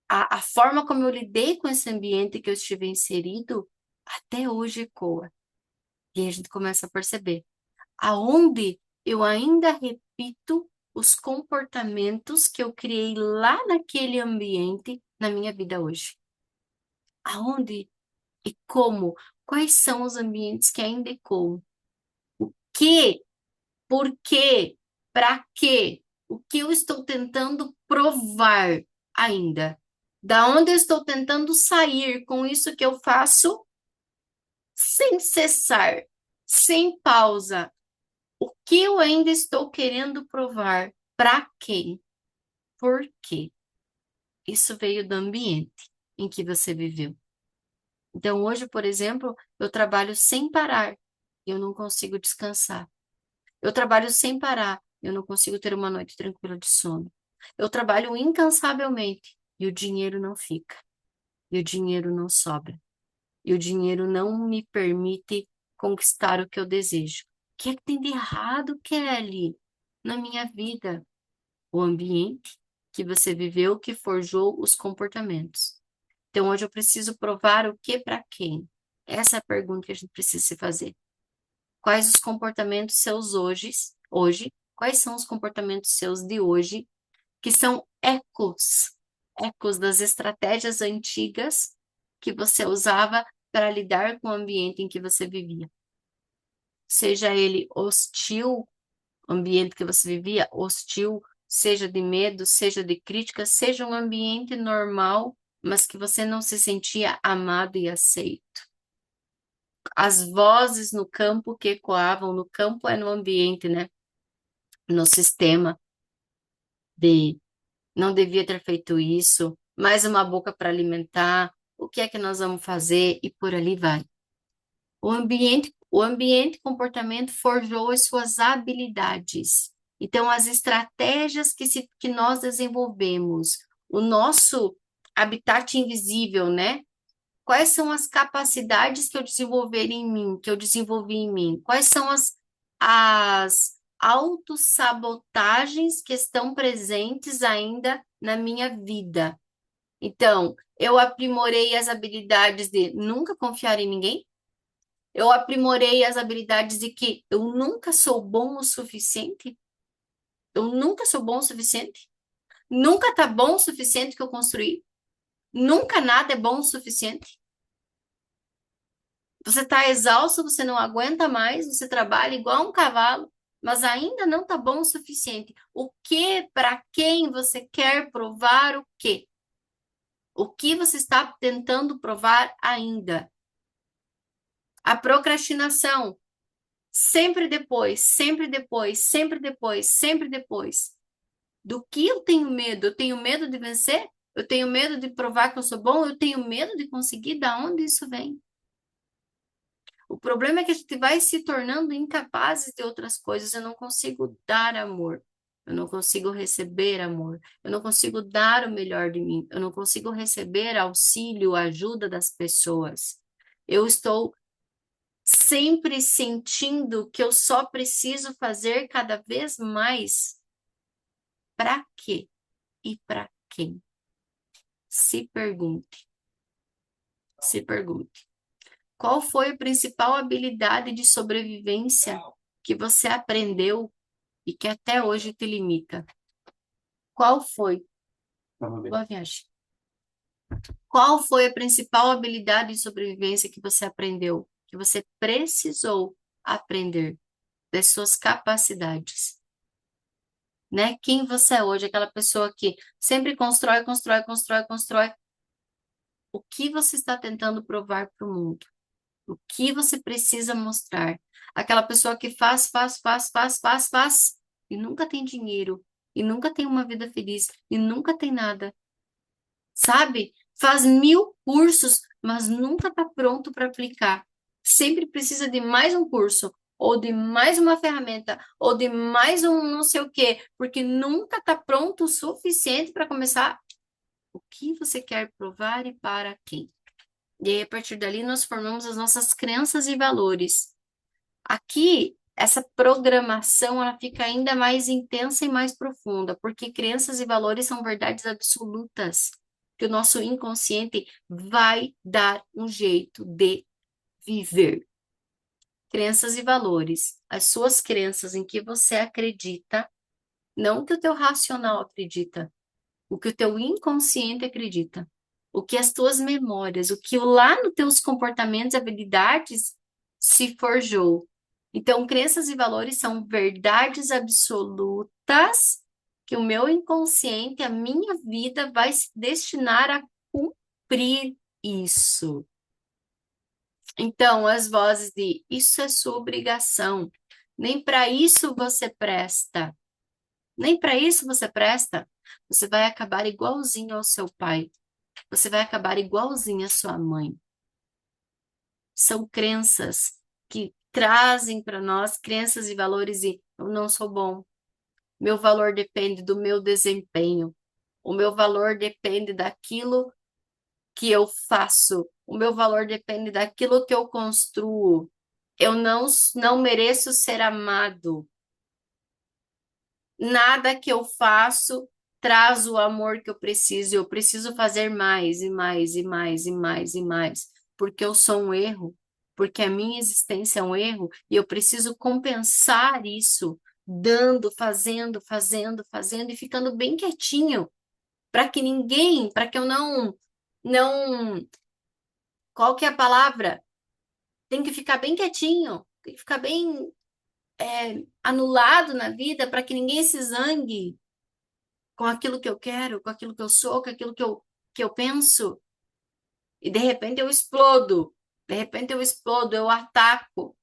a forma como eu lidei com esse ambiente que eu estive inserido, até hoje ecoa. E aí a gente começa a perceber aonde eu ainda repito os comportamentos que eu criei lá naquele ambiente na minha vida hoje. Aonde e como? Quais são os ambientes que ainda ecoam? Que? Por quê? Para quê? O que eu estou tentando provar ainda? Da onde eu estou tentando sair com isso que eu faço sem cessar, sem pausa? O que eu ainda estou querendo provar? Para quem? Por quê? Isso veio do ambiente em que você viveu. Então, hoje, por exemplo, eu trabalho sem parar. Eu não consigo descansar. Eu trabalho sem parar. Eu não consigo ter uma noite tranquila de sono. Eu trabalho incansavelmente e o dinheiro não fica. E o dinheiro não sobra. E o dinheiro não me permite conquistar o que eu desejo. O que é que tem de errado, Kelly, na minha vida? O ambiente que você viveu que forjou os comportamentos. Então, hoje eu preciso provar o que para quem? Essa é a pergunta que a gente precisa se fazer. Quais os comportamentos seus hoje, quais são os comportamentos seus de hoje, que são ecos das estratégias antigas que você usava para lidar com o ambiente em que você vivia. Seja ele hostil, o ambiente que você vivia, hostil, seja de medo, seja de crítica, seja um ambiente normal, mas que você não se sentia amado e aceito. As vozes no campo que ecoavam, no campo é no ambiente, né? No sistema de não devia ter feito isso, mais uma boca para alimentar, o que é que nós vamos fazer e por ali vai. O ambiente, comportamento forjou as suas habilidades. Então, as estratégias que nós desenvolvemos, o nosso habitat invisível, né? Quais são as capacidades que eu desenvolver em mim, que eu desenvolvi em mim? Quais são as autossabotagens que estão presentes ainda na minha vida? Então, eu aprimorei as habilidades de nunca confiar em ninguém. Eu aprimorei as habilidades de que eu nunca sou bom o suficiente. Eu nunca sou bom o suficiente. Nunca tá bom o suficiente que eu construí. Nunca nada é bom o suficiente. Você está exausto, você não aguenta mais, você trabalha igual um cavalo, mas ainda não está bom o suficiente. O que, para quem você quer provar o quê? O que você está tentando provar ainda? A procrastinação, sempre depois, sempre depois, sempre depois, sempre depois. Do que eu tenho medo? Eu tenho medo de vencer? Eu tenho medo de provar que eu sou bom? Eu tenho medo de conseguir? Da onde isso vem? O problema é que a gente vai se tornando incapazes de outras coisas. Eu não consigo dar amor. Eu não consigo receber amor. Eu não consigo dar o melhor de mim. Eu não consigo receber auxílio, ajuda das pessoas. Eu estou sempre sentindo que eu só preciso fazer cada vez mais. Para quê? E para quem? Se pergunte, se pergunte. Qual foi a principal habilidade de sobrevivência que você aprendeu e que até hoje te limita? Qual foi? Boa viagem. Qual foi a principal habilidade de sobrevivência que você aprendeu, que você precisou aprender das suas capacidades? Né? Quem você é hoje, aquela pessoa que sempre constrói, constrói, constrói, constrói. O que você está tentando provar para o mundo? O que você precisa mostrar? Aquela pessoa que faz, faz, faz, faz, faz, faz, e nunca tem dinheiro, e nunca tem uma vida feliz, e nunca tem nada, sabe? Faz 1000 cursos, mas nunca está pronto para aplicar. Sempre precisa de mais um curso, ou de mais uma ferramenta, ou de mais um não sei o quê, porque nunca está pronto o suficiente para começar. O que você quer provar e para quem? E aí, a partir dali, nós formamos as nossas crenças e valores. Aqui, essa programação, ela fica ainda mais intensa e mais profunda, porque crenças e valores são verdades absolutas, que o nosso inconsciente vai dar um jeito de viver. Crenças e valores, as suas crenças em que você acredita, não o que o teu racional acredita, o que o teu inconsciente acredita, o que as tuas memórias, o que lá nos teus comportamentos e habilidades se forjou. Então, crenças e valores são verdades absolutas que o meu inconsciente, a minha vida vai se destinar a cumprir isso. Então, as vozes de isso é sua obrigação, nem para isso você presta. Nem para isso você presta. Você vai acabar igualzinho ao seu pai. Você vai acabar igualzinho à sua mãe. São crenças que trazem para nós crenças e valores e eu não sou bom. Meu valor depende do meu desempenho. O meu valor depende daquilo que eu faço. O meu valor depende daquilo que eu construo. Eu não mereço ser amado. Nada que eu faço traz o amor que eu preciso. Eu preciso fazer mais e mais e mais e mais e mais, porque eu sou um erro, porque a minha existência é um erro e eu preciso compensar isso dando, fazendo, fazendo, fazendo e ficando bem quietinho, para que ninguém, para que eu não, qual que é a palavra? Tem que ficar bem quietinho, tem que ficar bem anulado na vida para que ninguém se zangue com aquilo que eu quero, com aquilo que eu sou, com aquilo que eu penso, e de repente eu explodo, de repente eu explodo, eu ataco.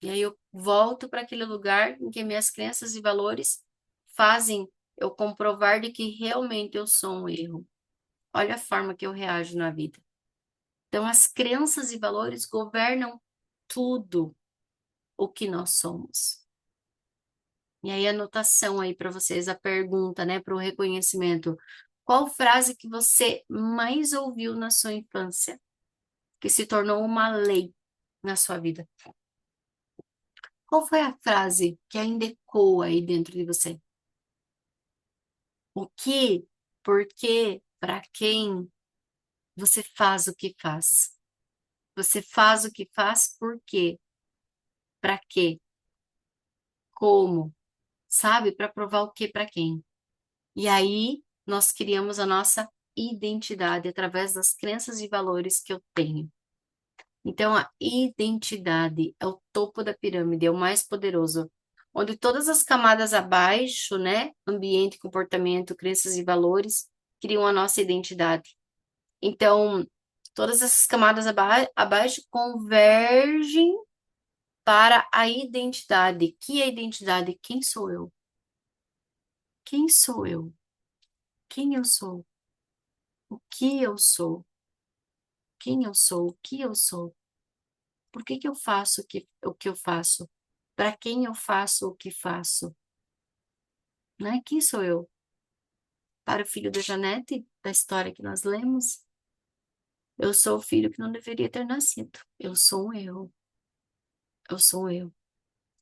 E aí eu volto para aquele lugar em que minhas crenças e valores fazem eu comprovar de que realmente eu sou um erro. Olha a forma que eu reajo na vida. Então, as crenças e valores governam tudo o que nós somos. E aí, a anotação aí para vocês, a pergunta, né, para o reconhecimento. Qual frase que você mais ouviu na sua infância, que se tornou uma lei na sua vida? Qual foi a frase que ainda ecoa aí dentro de você? O que, por quê, para quem você faz o que faz? Você faz o que faz por quê? Para quê? Como? Sabe? Para provar o quê para quem? E aí nós criamos a nossa identidade através das crenças e valores que eu tenho. Então, a identidade é o topo da pirâmide, é o mais poderoso, onde todas as camadas abaixo, né, ambiente, comportamento, crenças e valores, criam a nossa identidade. Então, todas essas camadas abaixo convergem para a identidade. Que é a identidade? Quem sou eu? Quem sou eu? Quem eu sou? O que eu sou? Quem eu sou? O que eu sou? Por que que eu faço o que eu faço? Para quem eu faço o que faço? Né? Quem sou eu? Para o filho da Janete, da história que nós lemos, eu sou o filho que não deveria ter nascido. Eu sou um erro. Eu sou um erro.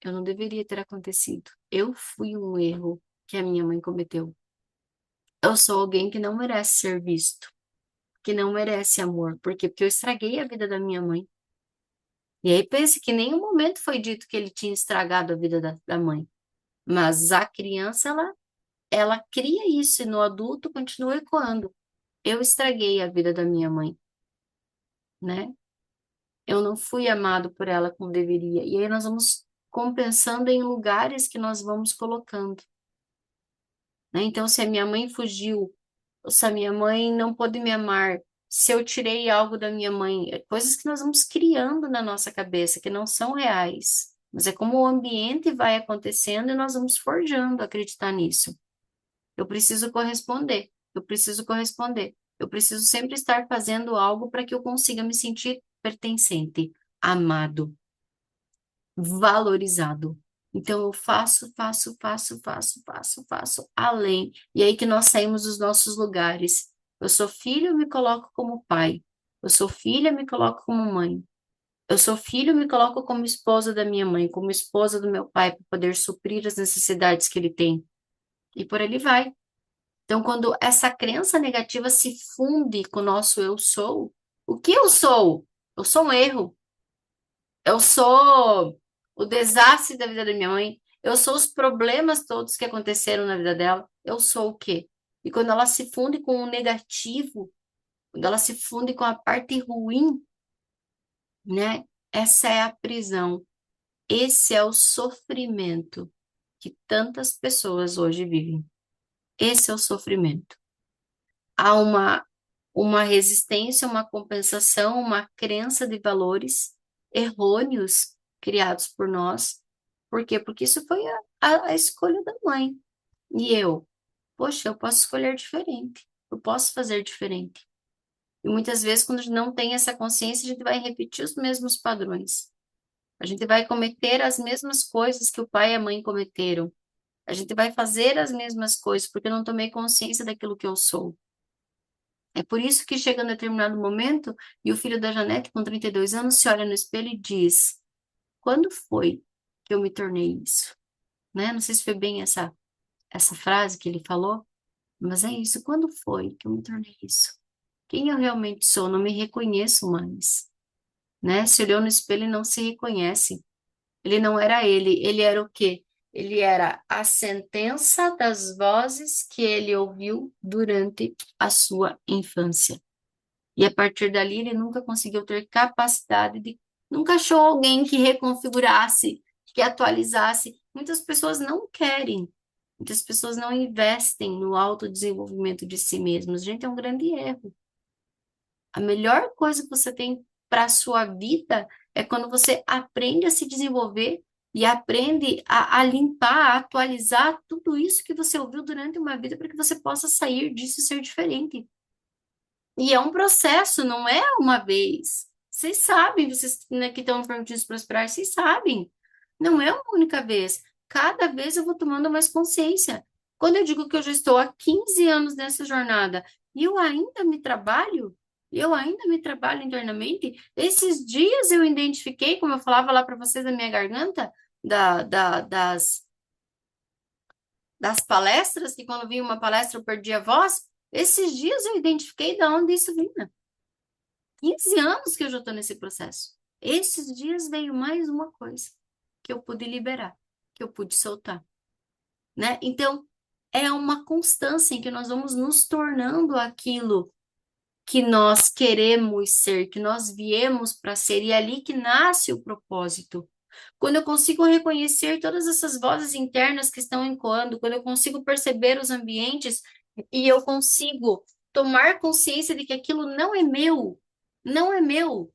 Eu não deveria ter acontecido. Eu fui um erro que a minha mãe cometeu. Eu sou alguém que não merece ser visto, que não merece amor. Por quê? Porque eu estraguei a vida da minha mãe. E aí pense que em nenhum momento foi dito que ele tinha estragado a vida da mãe. Mas a criança, ela cria isso e no adulto continua ecoando. Eu estraguei a vida da minha mãe, né? Eu não fui amado por ela como deveria. E aí nós vamos compensando em lugares que nós vamos colocando, né? Então, se a minha mãe fugiu, ou se a minha mãe não pôde me amar, se eu tirei algo da minha mãe, coisas que nós vamos criando na nossa cabeça que não são reais. Mas é como o ambiente vai acontecendo e nós vamos forjando acreditar nisso. Eu preciso corresponder, eu preciso corresponder. Eu preciso sempre estar fazendo algo para que eu consiga me sentir pertencente, amado, valorizado. Então eu faço, faço, faço, faço, faço, faço, além. E aí que nós saímos dos nossos lugares. Eu sou filho, eu me coloco como pai. Eu sou filha, eu me coloco como mãe. Eu sou filho, eu me coloco como esposa da minha mãe, como esposa do meu pai, para poder suprir as necessidades que ele tem. E por ali vai. Então, quando essa crença negativa se funde com o nosso eu sou, o que eu sou? Eu sou um erro. Eu sou o desastre da vida da minha mãe. Eu sou os problemas todos que aconteceram na vida dela. Eu sou o quê? E quando ela se funde com o negativo, quando ela se funde com a parte ruim, né? Essa é a prisão. Esse é o sofrimento que tantas pessoas hoje vivem. Esse é o sofrimento. Há uma resistência, uma compensação, uma crença de valores errôneos criados por nós. Por quê? Porque isso foi a escolha da mãe. E eu, poxa, eu posso escolher diferente, eu posso fazer diferente. E muitas vezes, quando a gente não tem essa consciência, a gente vai repetir os mesmos padrões. A gente vai cometer as mesmas coisas que o pai e a mãe cometeram. A gente vai fazer as mesmas coisas porque eu não tomei consciência daquilo que eu sou. É por isso que chega um determinado momento e o filho da Janete, com 32 anos, se olha no espelho e diz: quando foi que eu me tornei isso? Né? Não sei se foi bem essa frase que ele falou, mas é isso. Quando foi que eu me tornei isso? Quem eu realmente sou? Não me reconheço mais, né? Se olhou no espelho e não se reconhece. Ele não era ele, ele era o quê? Ele era a sentença das vozes que ele ouviu durante a sua infância. E a partir dali ele nunca conseguiu ter capacidade de, nunca achou alguém que reconfigurasse, que atualizasse. Muitas pessoas não querem, muitas pessoas não investem no autodesenvolvimento de si mesmas. Gente, é um grande erro. A melhor coisa que você tem para a sua vida é quando você aprende a se desenvolver e aprende a limpar, a atualizar tudo isso que você ouviu durante uma vida para que você possa sair disso e ser diferente. E é um processo, não é uma vez. Vocês sabem, vocês, né, que estão permitidos prosperar, vocês sabem. Não é uma única vez. Cada vez eu vou tomando mais consciência. Quando eu digo que eu já estou há 15 anos nessa jornada e eu ainda me trabalho internamente, esses dias eu identifiquei, como eu falava lá para vocês da minha garganta, das palestras, que quando vinha uma palestra eu perdia a voz, esses dias eu identifiquei de onde isso vinha. 15 anos que eu já estou nesse processo. Esses dias veio mais uma coisa que eu pude liberar, que eu pude soltar, né? Então, é uma constância em que nós vamos nos tornando aquilo que nós queremos ser, que nós viemos para ser, e é ali que nasce o propósito. Quando eu consigo reconhecer todas essas vozes internas que estão ecoando, quando eu consigo perceber os ambientes e eu consigo tomar consciência de que aquilo não é meu, não é meu,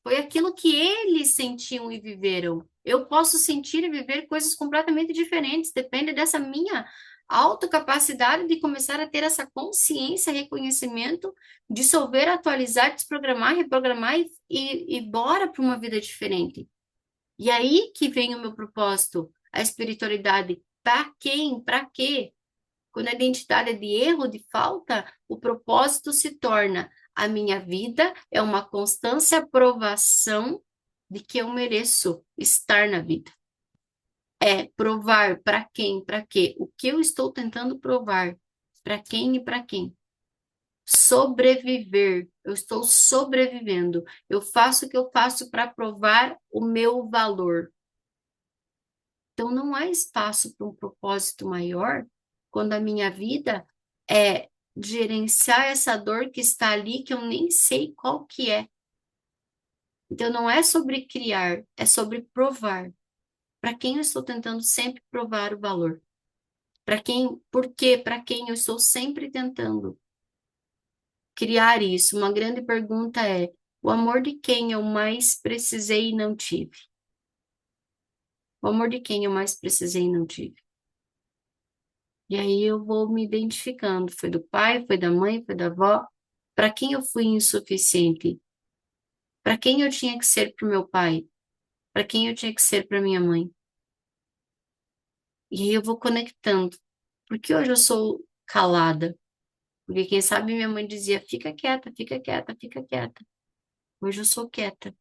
foi aquilo que eles sentiam e viveram. Eu posso sentir e viver coisas completamente diferentes, depende dessa minha autocapacidade de começar a ter essa consciência, reconhecimento, dissolver, atualizar, desprogramar, reprogramar e bora para uma vida diferente. E aí que vem o meu propósito, a espiritualidade. Para quem? Para quê? Quando a identidade é de erro, de falta, o propósito se torna a minha vida é uma constância provação de que eu mereço estar na vida. É provar para quem, para quê? O que eu estou tentando provar? Para quem e para quem? Sobreviver. Eu estou sobrevivendo. Eu faço o que eu faço para provar o meu valor. Então, não há espaço para um propósito maior quando a minha vida é gerenciar essa dor que está ali, que eu nem sei qual que é. Então, não é sobre criar, é sobre provar. Para quem eu estou tentando sempre provar o valor? Para quem, por quê? Para quem eu estou sempre tentando criar isso? Uma grande pergunta é: o amor de quem eu mais precisei e não tive? O amor de quem eu mais precisei e não tive? E aí eu vou me identificando. Foi do pai, foi da mãe, foi da avó? Para quem eu fui insuficiente? Para quem eu tinha que ser para o meu pai? Para quem eu tinha que ser para minha mãe? E aí eu vou conectando. Porque hoje eu sou calada? Porque quem sabe minha mãe dizia: fica quieta, fica quieta, fica quieta. Hoje eu sou quieta.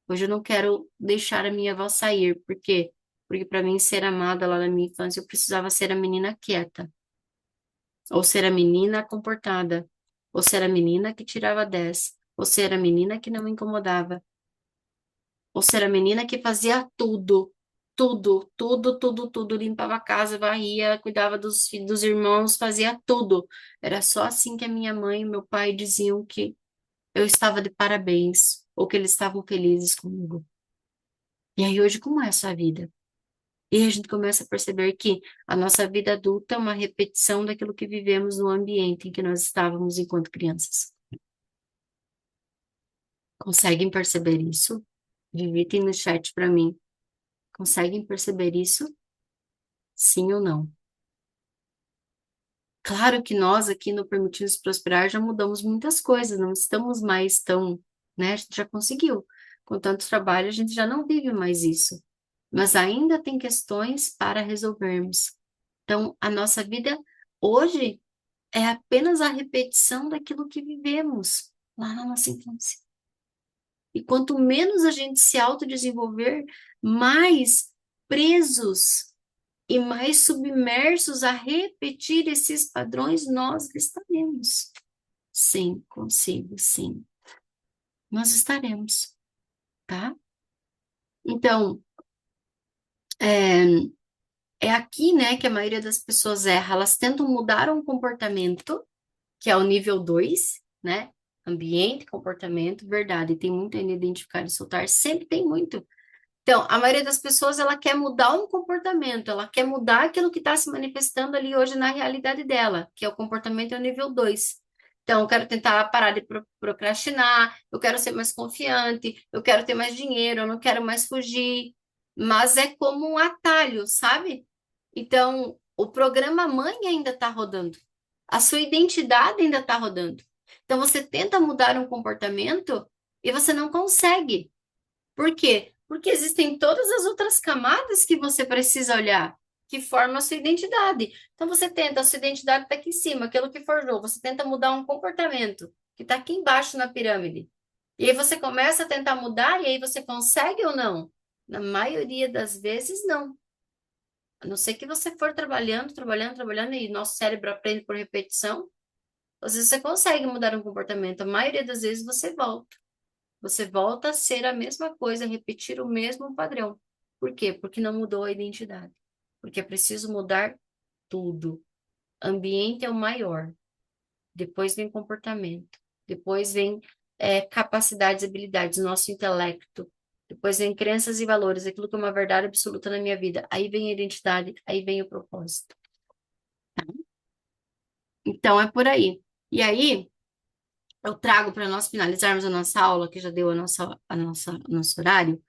Hoje eu não quero deixar a minha avó sair. Por quê? Porque para mim ser amada lá na minha infância eu precisava ser a menina quieta. Ou ser a menina comportada. Ou ser a menina que tirava 10. Ou ser a menina que não me incomodava. Ou ser a menina que fazia tudo. Tudo, tudo, tudo, tudo. Limpava a casa, varria, cuidava dos filhos, dos irmãos, fazia tudo. Era só assim que a minha mãe e meu pai diziam que eu estava de parabéns. Ou que eles estavam felizes comigo. E aí hoje, como é a sua vida? E a gente começa a perceber que a nossa vida adulta é uma repetição daquilo que vivemos no ambiente em que nós estávamos enquanto crianças. Conseguem perceber isso? Digitem no chat para mim. Conseguem perceber isso? Sim ou não? Claro que nós aqui no Permitindo-se Prosperar já mudamos muitas coisas, não estamos mais tão, né? A gente já conseguiu. Com tanto trabalho, a gente já não vive mais isso. Mas ainda tem questões para resolvermos. Então, a nossa vida hoje é apenas a repetição daquilo que vivemos lá na nossa infância. E quanto menos a gente se autodesenvolver, mais presos e mais submersos a repetir esses padrões nós estaremos. Sim, consigo, sim. Nós estaremos, tá? Então, é, é aqui, né, que a maioria das pessoas erra. Elas tentam mudar um comportamento que é o nível 2, né? Ambiente, comportamento, verdade. Tem muito ainda identificar e soltar, sempre tem muito. Então, a maioria das pessoas, ela quer mudar um comportamento, ela quer mudar aquilo que está se manifestando ali hoje na realidade dela, que é o comportamento é o nível 2. Então, eu quero tentar parar de procrastinar, eu quero ser mais confiante, eu quero ter mais dinheiro, eu não quero mais fugir. Mas é como um atalho, sabe? Então, o programa mãe ainda está rodando. A sua identidade ainda está rodando. Então, você tenta mudar um comportamento e você não consegue. Por quê? Porque existem todas as outras camadas que você precisa olhar, que formam a sua identidade. Então, você tenta, a sua identidade está aqui em cima, aquilo que forjou. Você tenta mudar um comportamento que está aqui embaixo na pirâmide. E aí você começa a tentar mudar, e aí você consegue ou não? Na maioria das vezes, não. A não ser que você for trabalhando, trabalhando, trabalhando, e nosso cérebro aprende por repetição. Às vezes você consegue mudar um comportamento, a maioria das vezes você volta. Você volta a ser a mesma coisa, repetir o mesmo padrão. Por quê? Porque não mudou a identidade. Porque é preciso mudar tudo. Ambiente é o maior. Depois vem comportamento. Depois vem capacidades, habilidades, nosso intelecto. Depois vem crenças e valores, aquilo que é uma verdade absoluta na minha vida. Aí vem a identidade, aí vem o propósito. Então é por aí. E aí eu trago para nós finalizarmos a nossa aula, que já deu o nosso horário,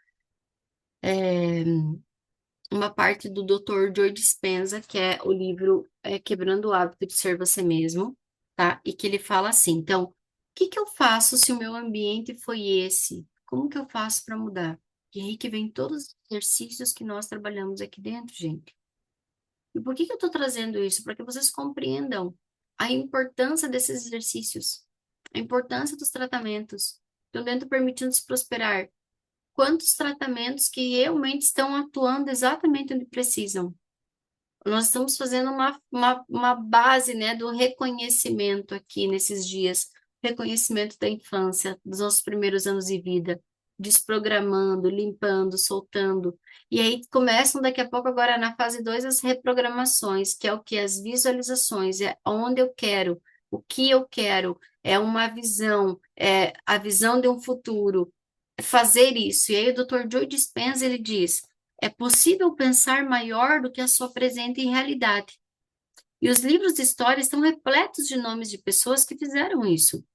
uma parte do Dr. Joe Dispenza, que é o livro Quebrando o Hábito de Ser Você Mesmo, tá? E que ele fala assim, então, o que que eu faço se o meu ambiente foi esse? Como que eu faço para mudar? E aí que vem todos os exercícios que nós trabalhamos aqui dentro, gente. E por que que eu estou trazendo isso? Para que vocês compreendam a importância desses exercícios, a importância dos tratamentos. Então, dentro permitindo-se prosperar, quantos tratamentos que realmente estão atuando exatamente onde precisam. Nós estamos fazendo uma base, né, do reconhecimento aqui nesses dias, reconhecimento da infância, dos nossos primeiros anos de vida, desprogramando, limpando, soltando. E aí começam daqui a pouco, agora na fase 2 as reprogramações, que é o que? As visualizações, é onde eu quero, o que eu quero, é uma visão, é a visão de um futuro, é fazer isso. E aí o Dr. Joe Dispenza, ele diz, é possível pensar maior do que a sua presente realidade. E os livros de história estão repletos de nomes de pessoas que fizeram isso.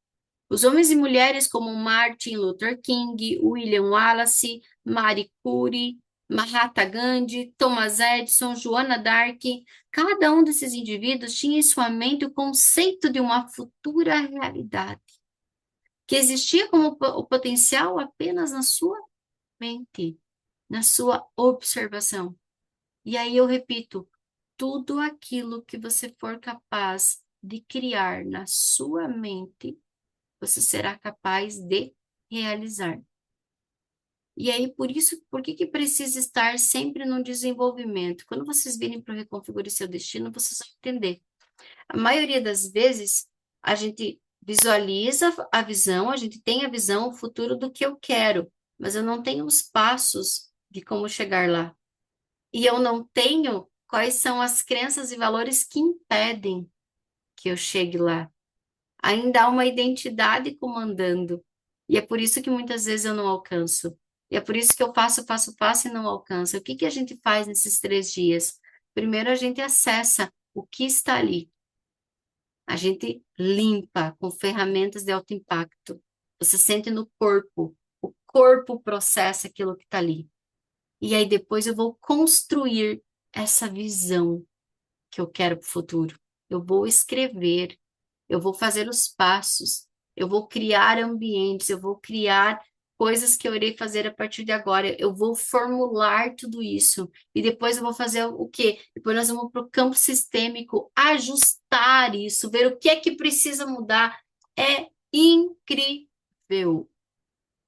Os homens e mulheres como Martin Luther King, William Wallace, Marie Curie, Mahatma Gandhi, Thomas Edison, Joana d'Arc, cada um desses indivíduos tinha em sua mente o conceito de uma futura realidade, que existia como o potencial apenas na sua mente, na sua observação. E aí eu repito, tudo aquilo que você for capaz de criar na sua mente, você será capaz de realizar. E aí, por isso, por que que precisa estar sempre no desenvolvimento? Quando vocês virem para o Reconfigure Seu Destino, vocês vão entender. A maioria das vezes, a gente visualiza a visão, a gente tem a visão, o futuro do que eu quero, mas eu não tenho os passos de como chegar lá. E eu não tenho quais são as crenças e valores que impedem que eu chegue lá. Ainda há uma identidade comandando. E é por isso que muitas vezes eu não alcanço. E é por isso que eu faço, faço, faço e não alcanço. O que que a gente faz nesses 3 dias? Primeiro, a gente acessa o que está ali. A gente limpa com ferramentas de alto impacto. Você sente no corpo. O corpo processa aquilo que está ali. E aí depois eu vou construir essa visão que eu quero para o futuro. Eu vou escrever, eu vou fazer os passos, eu vou criar ambientes, eu vou criar coisas que eu irei fazer a partir de agora. Eu vou formular tudo isso. E depois eu vou fazer o quê? Depois nós vamos para o campo sistêmico, ajustar isso, ver o que é que precisa mudar. É incrível.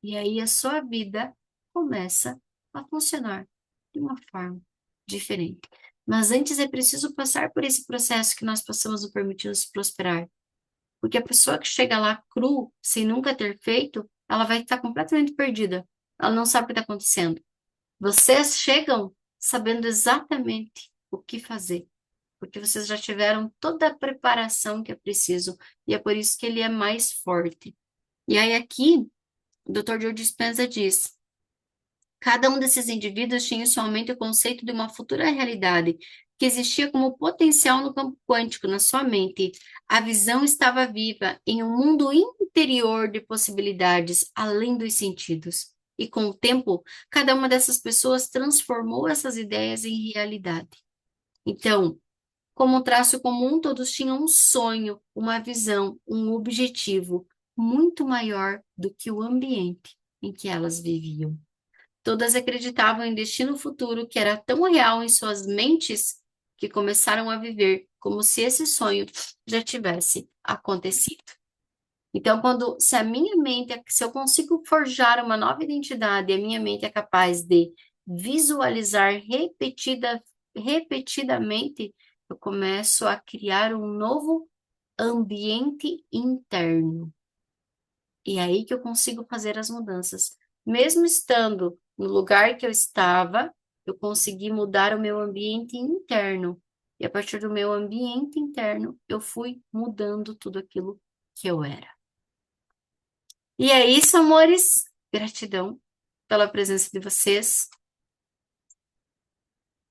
E aí a sua vida começa a funcionar de uma forma diferente. Mas antes é preciso passar por esse processo que nós passamos no Permitindo-se Prosperar. Porque a pessoa que chega lá cru, sem nunca ter feito, ela vai estar completamente perdida. Ela não sabe o que está acontecendo. Vocês chegam sabendo exatamente o que fazer. Porque vocês já tiveram toda a preparação que é preciso. E é por isso que ele é mais forte. E aí aqui o Dr. Joe Dispenza diz: cada um desses indivíduos tinha em sua mente o conceito de uma futura realidade que existia como potencial no campo quântico, na sua mente. A visão estava viva em um mundo interior de possibilidades, além dos sentidos. E com o tempo, cada uma dessas pessoas transformou essas ideias em realidade. Então, como um traço comum, todos tinham um sonho, uma visão, um objetivo muito maior do que o ambiente em que elas viviam. Todas acreditavam em destino futuro que era tão real em suas mentes que começaram a viver como se esse sonho já tivesse acontecido. Então, se a minha mente, se eu consigo forjar uma nova identidade, a minha mente é capaz de visualizar repetidamente, eu começo a criar um novo ambiente interno. E é aí que eu consigo fazer as mudanças. Mesmo estando no lugar que eu estava, eu consegui mudar o meu ambiente interno. E a partir do meu ambiente interno, eu fui mudando tudo aquilo que eu era. E é isso, amores. Gratidão pela presença de vocês.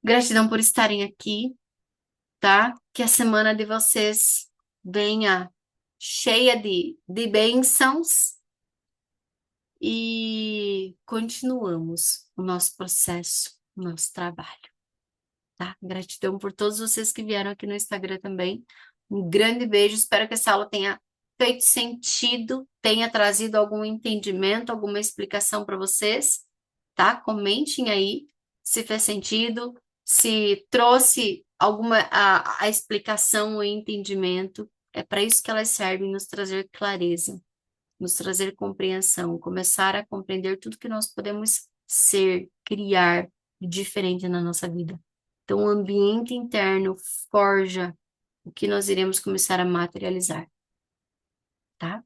Gratidão por estarem aqui, tá? Que a semana de vocês venha cheia de bênçãos e continuamos o nosso processo, o nosso trabalho, tá? Gratidão por todos vocês que vieram aqui no Instagram também. Um grande beijo, espero que essa aula tenha feito sentido, tenha trazido algum entendimento, alguma explicação para vocês, tá? Comentem aí se fez sentido, se trouxe alguma a explicação ou entendimento. É para isso que elas servem, nos trazer clareza, nos trazer compreensão, começar a compreender tudo que nós podemos ser, criar de diferente na nossa vida, Então, o ambiente interno forja o que nós iremos começar a materializar, tá?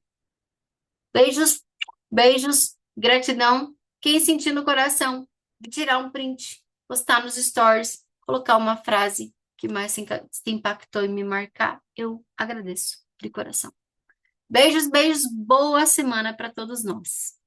Beijos, beijos, gratidão. Quem sentir no coração, tirar um print, postar nos stories, colocar uma frase que mais se impactou e me marcar, eu agradeço de coração. Beijos, beijos, boa semana para todos nós.